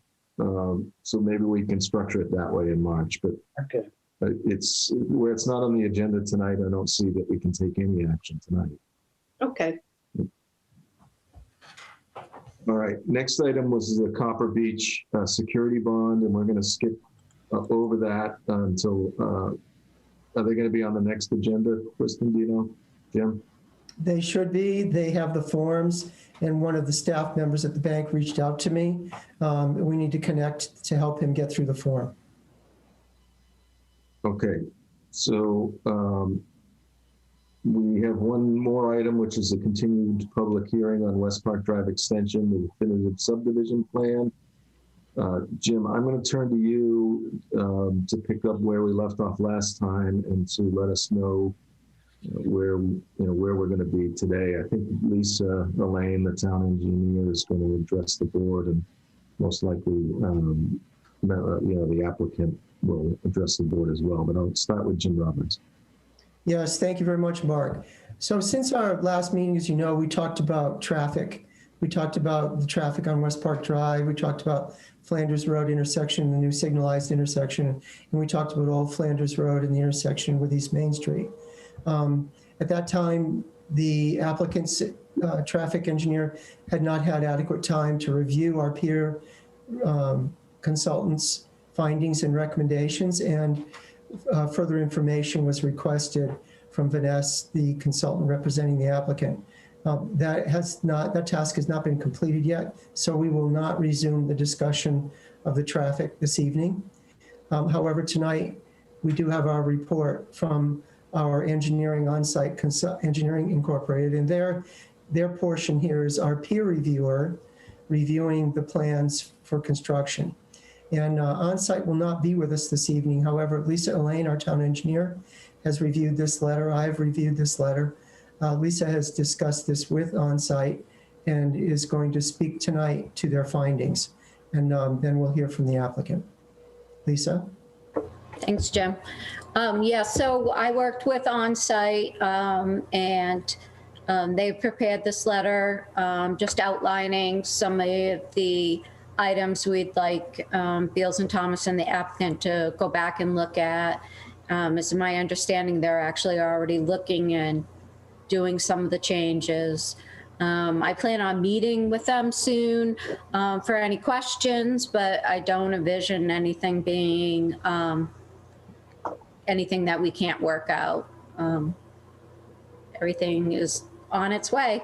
So maybe we can structure it that way in March, but okay. It's where it's not on the agenda tonight. I don't see that we can take any action tonight. Okay. All right. Next item was the Copper Beach security bond, and we're going to skip over that until. Are they going to be on the next agenda, Kristen? Do you know, Jim? They should be. They have the forms, and one of the staff members at the bank reached out to me. We need to connect to help him get through the form. Okay, so we have one more item, which is a continued public hearing on West Park Drive extension, the definitive subdivision plan. Jim, I'm going to turn to you to pick up where we left off last time and to let us know where we're going to be today. I think Lisa Elaine, the town engineer, is going to address the board, and most likely, the applicant will address the board as well. But I'll start with Jim Roberts. Yes, thank you very much, Mark. So since our last meeting, as you know, we talked about traffic. We talked about the traffic on West Park Drive. We talked about Flanders Road intersection, the new signalized intersection, and we talked about Old Flanders Road and the intersection with East Main Street. At that time, the applicant's traffic engineer had not had adequate time to review our peer consultants' findings and recommendations, and further information was requested from Vanessa, the consultant representing the applicant. That task has not been completed yet, so we will not resume the discussion of the traffic this evening. However, tonight we do have our report from our engineering on-site engineering incorporated, and their portion here is our peer reviewer reviewing the plans for construction. And on-site will not be with us this evening. However, Lisa Elaine, our town engineer, has reviewed this letter. I've reviewed this letter. Lisa has discussed this with on-site and is going to speak tonight to their findings. And then we'll hear from the applicant. Lisa? Thanks, Jim. So I worked with on-site and they prepared this letter just outlining some of the items we'd like Beals and Thomas and the applicant to go back and look at. As my understanding, they're actually already looking and doing some of the changes. I plan on meeting with them soon for any questions, but I don't envision anything being anything that we can't work out. Everything is on its way.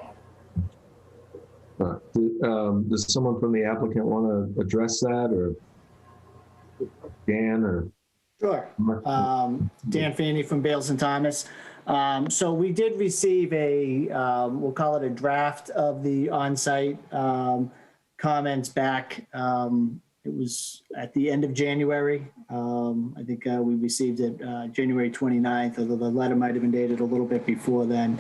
Does someone from the applicant want to address that, or Dan, or? Sure. Dan Fanny from Bales and Thomas. So we did receive a, we'll call it a draft of the on-site comments back. It was at the end of January. I think we received it January 29th, although the letter might have been dated a little bit before then.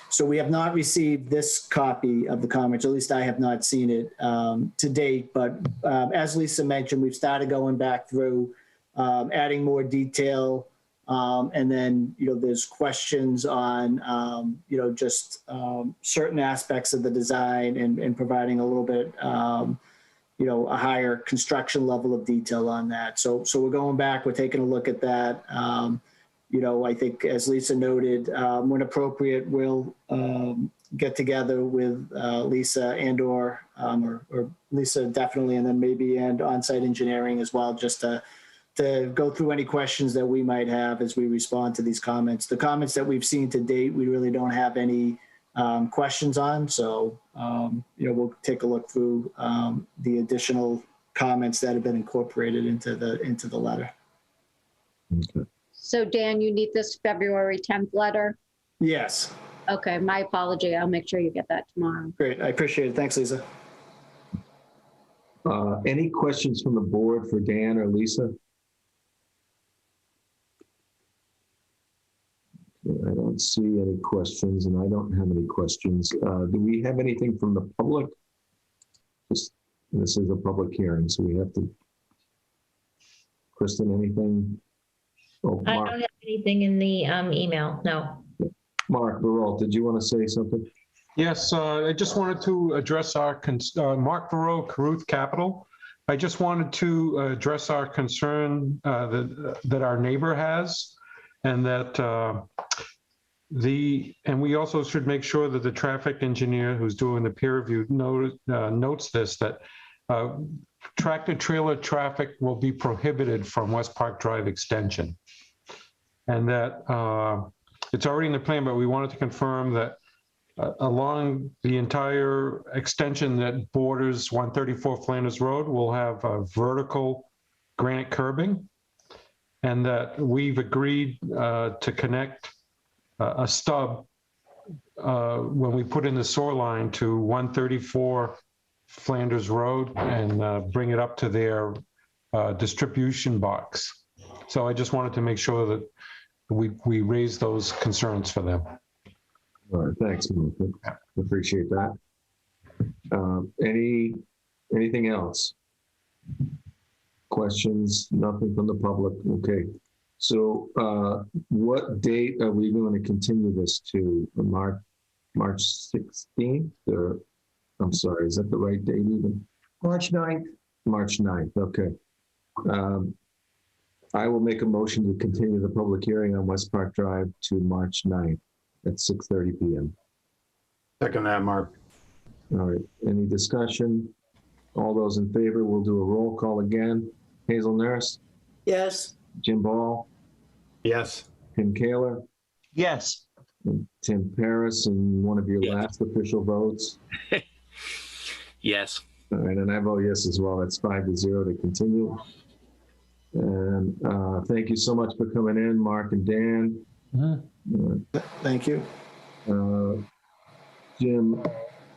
So we have not received this copy of the comments, at least I have not seen it to date. But as Lisa mentioned, we've started going back through, adding more detail. And then, there's questions on, just certain aspects of the design and providing a little bit, a higher construction level of detail on that. So we're going back, we're taking a look at that. I think as Lisa noted, when appropriate, we'll get together with Lisa or Lisa definitely, and then maybe and on-site engineering as well, just to to go through any questions that we might have as we respond to these comments. The comments that we've seen to date, we really don't have any questions on. So, we'll take a look through the additional comments that have been incorporated into the letter. Okay. So Dan, you need this February 10th letter? Yes. Okay, my apology. I'll make sure you get that tomorrow. Great. I appreciate it. Thanks, Lisa. Any questions from the board for Dan or Lisa? I don't see any questions, and I don't have any questions. Do we have anything from the public? This is a public hearing, so we have to. Kristen, anything? Oh, I Mark, don't have anything in the email, no. Mark Burrell, did you want to say something? Yes, I just wanted to address our, Mark Burrow, Caruth Capital. I just wanted to address our concern that our neighbor has, and that and we also should make sure that the traffic engineer who's doing the peer review notes this, that tractor trailer traffic will be prohibited from West Park Drive extension. And that it's already in the plan, but we wanted to confirm that along the entire extension that borders 134 Flanders Road will have vertical granite curbing, and that we've agreed to connect a stub when we put in the sewer line to 134 Flanders Road and bring it up to their distribution box. So I just wanted to make sure that we raise those concerns for them. All right, thanks, Mark. Appreciate that. Anything else? Questions? Nothing from the public? Okay. So what date are we going to continue this to? March 16th? Or, I'm sorry, is that the right date even? March 9th. March 9th, okay. I will make a motion to continue the public hearing on West Park Drive to March 9th at 6:30 p.m. Second that, Mark. All right, any discussion? All those in favor, we'll do a roll call again. Hazel Nurse, Yes. Jim Ball, Yes. Tim Kaler, Yes. and Tim Paris, and one of your Yes. last official votes. Yes. All right, and I vote yes as well. That's 5-0 to continue. And thank you so much for coming in, Mark and Dan. Thank you. Jim,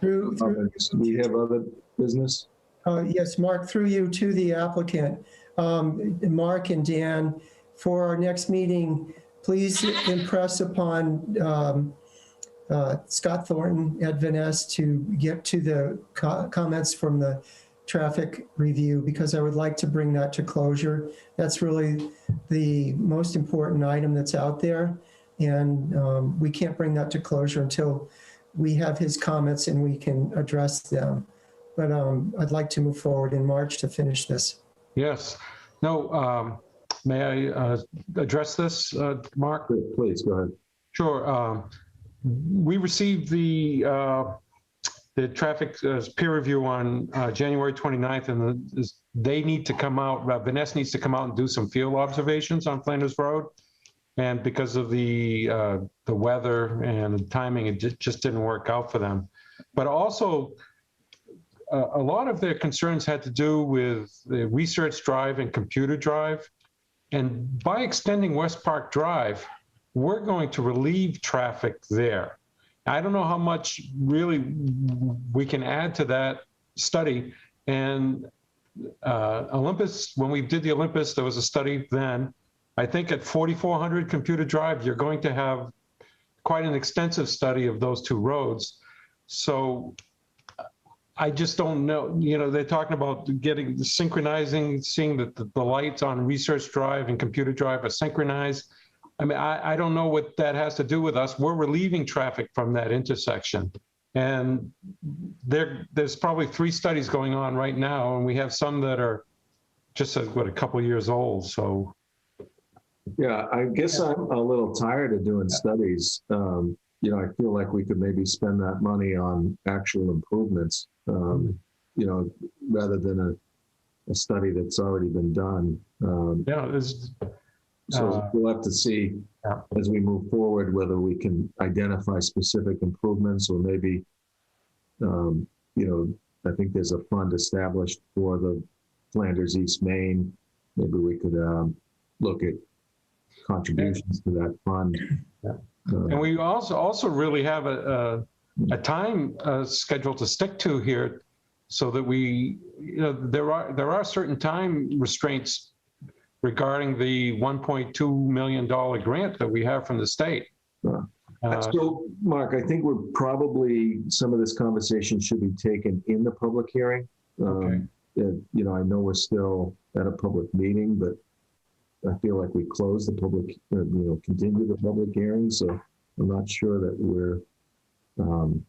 Through, do we have other business? yes, Mark, through you to the applicant. Mark and Dan, for our next meeting, please impress upon Scott Thornton at Vaness to get to the comments from the traffic review, because I would like to bring that to closure. That's really the most important item that's out there. And we can't bring that to closure until we have his comments and we can address them. But I'd like to move forward in March to finish this. Yes. No, may I address this, Mark? Please, go ahead. Sure. We received the traffic peer review on January 29th, and they need to come out, Vanessa needs to come out and do some field observations on Flanders Road. And because of the weather and the timing, it just didn't work out for them. But also, a lot of their concerns had to do with the Research Drive and Computer Drive. And by extending West Park Drive, we're going to relieve traffic there. I don't know how much really we can add to that study. And Olympus, when we did the Olympus, there was a study then. I think at 4,400 Computer Drive, you're going to have quite an extensive study of those two roads. So I just don't know, they're talking about synchronizing, seeing that the lights on Research Drive and Computer Drive are synchronized. I mean, I don't know what that has to do with us. We're relieving traffic from that intersection. And there's probably 3 studies going on right now, and we have some that are just, a couple of years old, so. Yeah, I guess I'm a little tired of doing studies. I feel like we could maybe spend that money on actual improvements, rather than a study that's already been done. Yeah, this, So we'll have to see yeah. as we move forward whether we can identify specific improvements or maybe, I think there's a fund established for the Flanders East Main. Maybe we could look at contributions to that fund. Yeah. And we also really have a time schedule to stick to here, so that we, there are certain time restraints regarding the $1.2 million grant that we have from the state. So, Mark, I think we're probably, some of this conversation should be taken in the public hearing. Okay. I know we're still at a public meeting, but I feel like we closed the public, continue the public hearing. So I'm not sure that I'm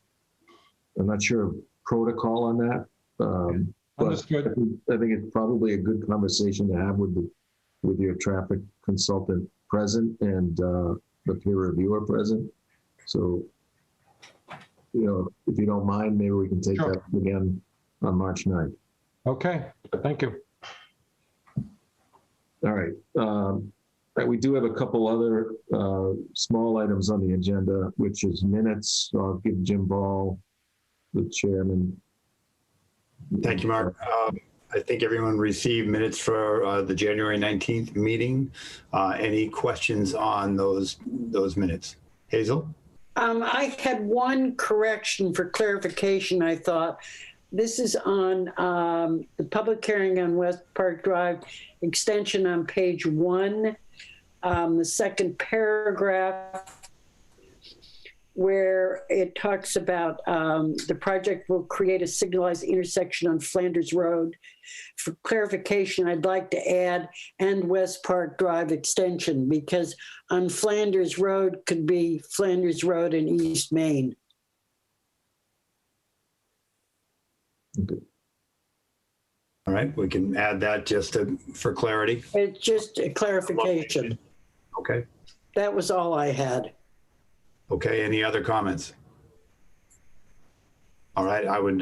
not sure of protocol on that. But I think it's probably a good conversation to have with your traffic consultant present and the peer reviewer present. So, if you don't mind, maybe we can take that up again on March 9th. Okay, thank you. All right. We do have a couple other small items on the agenda, which is minutes. So I'll give Jim Ball, the chairman. Thank you, Mark. I think everyone received minutes for the January 19th meeting. Any questions on those minutes? Hazel? I had one correction for clarification, I thought. This is on the public hearing on West Park Drive, extension on page 1, the second paragraph, where it talks about the project will create a signalized intersection on Flanders Road. For clarification, I'd like to add and West Park Drive extension, because on Flanders Road could be Flanders Road and East Main. Okay. All right, we can add that just for clarity. It's just a clarification. Okay. That was all I had. Okay, any other comments? All right, I would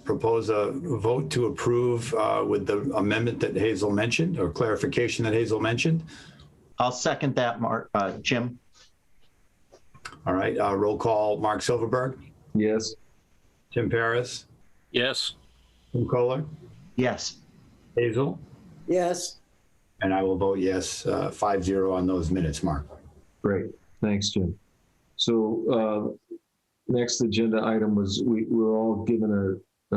propose a vote to approve with the amendment that Hazel mentioned, or clarification that Hazel mentioned. I'll second that, Jim. All right, roll call, Mark Silverberg, Yes. Tim Paris, Yes. Tim Kohler, Yes. Hazel, Yes. and I will vote yes, 5-0 on those minutes, Mark. Great. Thanks, Jim. So next agenda item was we were all given a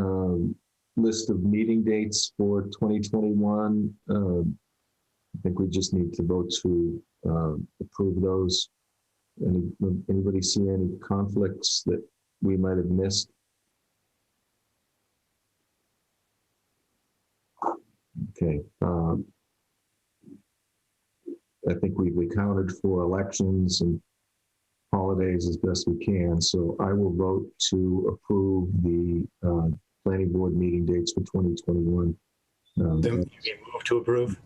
list of meeting dates for 2021. I think we just need to vote to approve those. Anybody see any conflicts that we might have missed? Okay. I think we accounted for elections and holidays as best we can. So I will vote to approve the planning board meeting dates for 2021. Then you move to approve?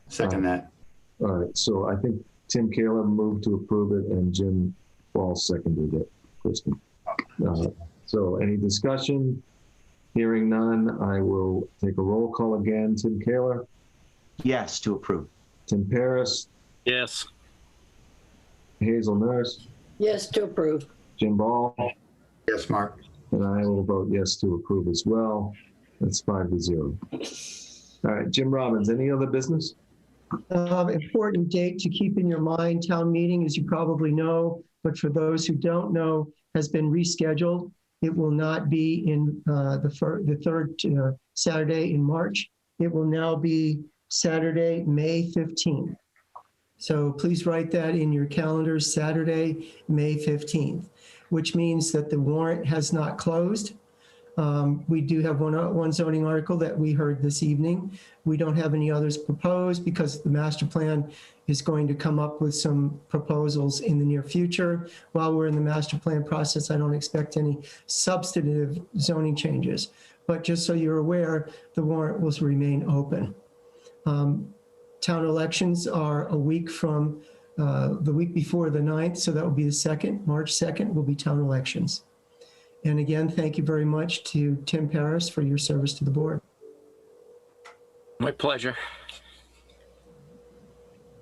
Second that. All right. So I think Tim Kaler moved to approve it and Jim Ball seconded it. Kristen. So any discussion? Hearing none, I will take a roll call again. Tim Kaler? Yes, to approve. Tim Paris? Yes. Hazel Nurse? Yes to approve. Jim Ball? Yes, Mark. And I will vote yes to approve as well. That's 5-0. All right, Jim Robbins, any other business? Important date to keep in your mind, town meeting, as you probably know, but for those who don't know, has been rescheduled. It will not be in the third Saturday in March. It will now be Saturday, May 15th. So please write that in your calendars, Saturday, May 15th, which means that the warrant has not closed. We do have one zoning article that we heard this evening. We don't have any others proposed because the master plan is going to come up with some proposals in the near future. While we're in the master plan process, I don't expect any substantive zoning changes. But just so you're aware, the warrant will remain open. Town elections are a week from the week before the 9th, so that will be the 2nd. March 2nd will be town elections. And again, thank you very much to Tim Paris for your service to the board. My pleasure.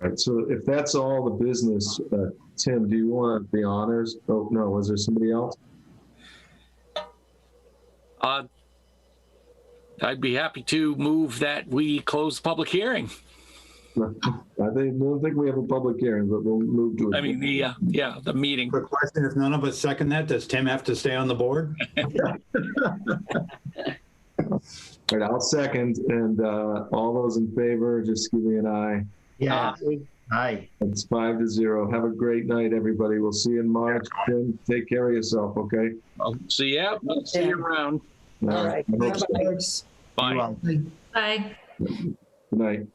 All right, so if that's all the business, Tim, do you want the honors? Oh, no, was there somebody else? I'd be happy to move that we close the public hearing. I don't think we have a public hearing, but we'll move to it. I mean, the meeting. Quick question, if none of us second that, does Tim have to stay on the board? All right, I'll second, and all those in favor, just give me an eye. Yeah. Hi. It's 5-0. Have a great night, everybody. We'll see you in March. Tim, take care of yourself, okay? I'll see you. We'll see you around. All right. I hope so. Bye. Bye. Good night.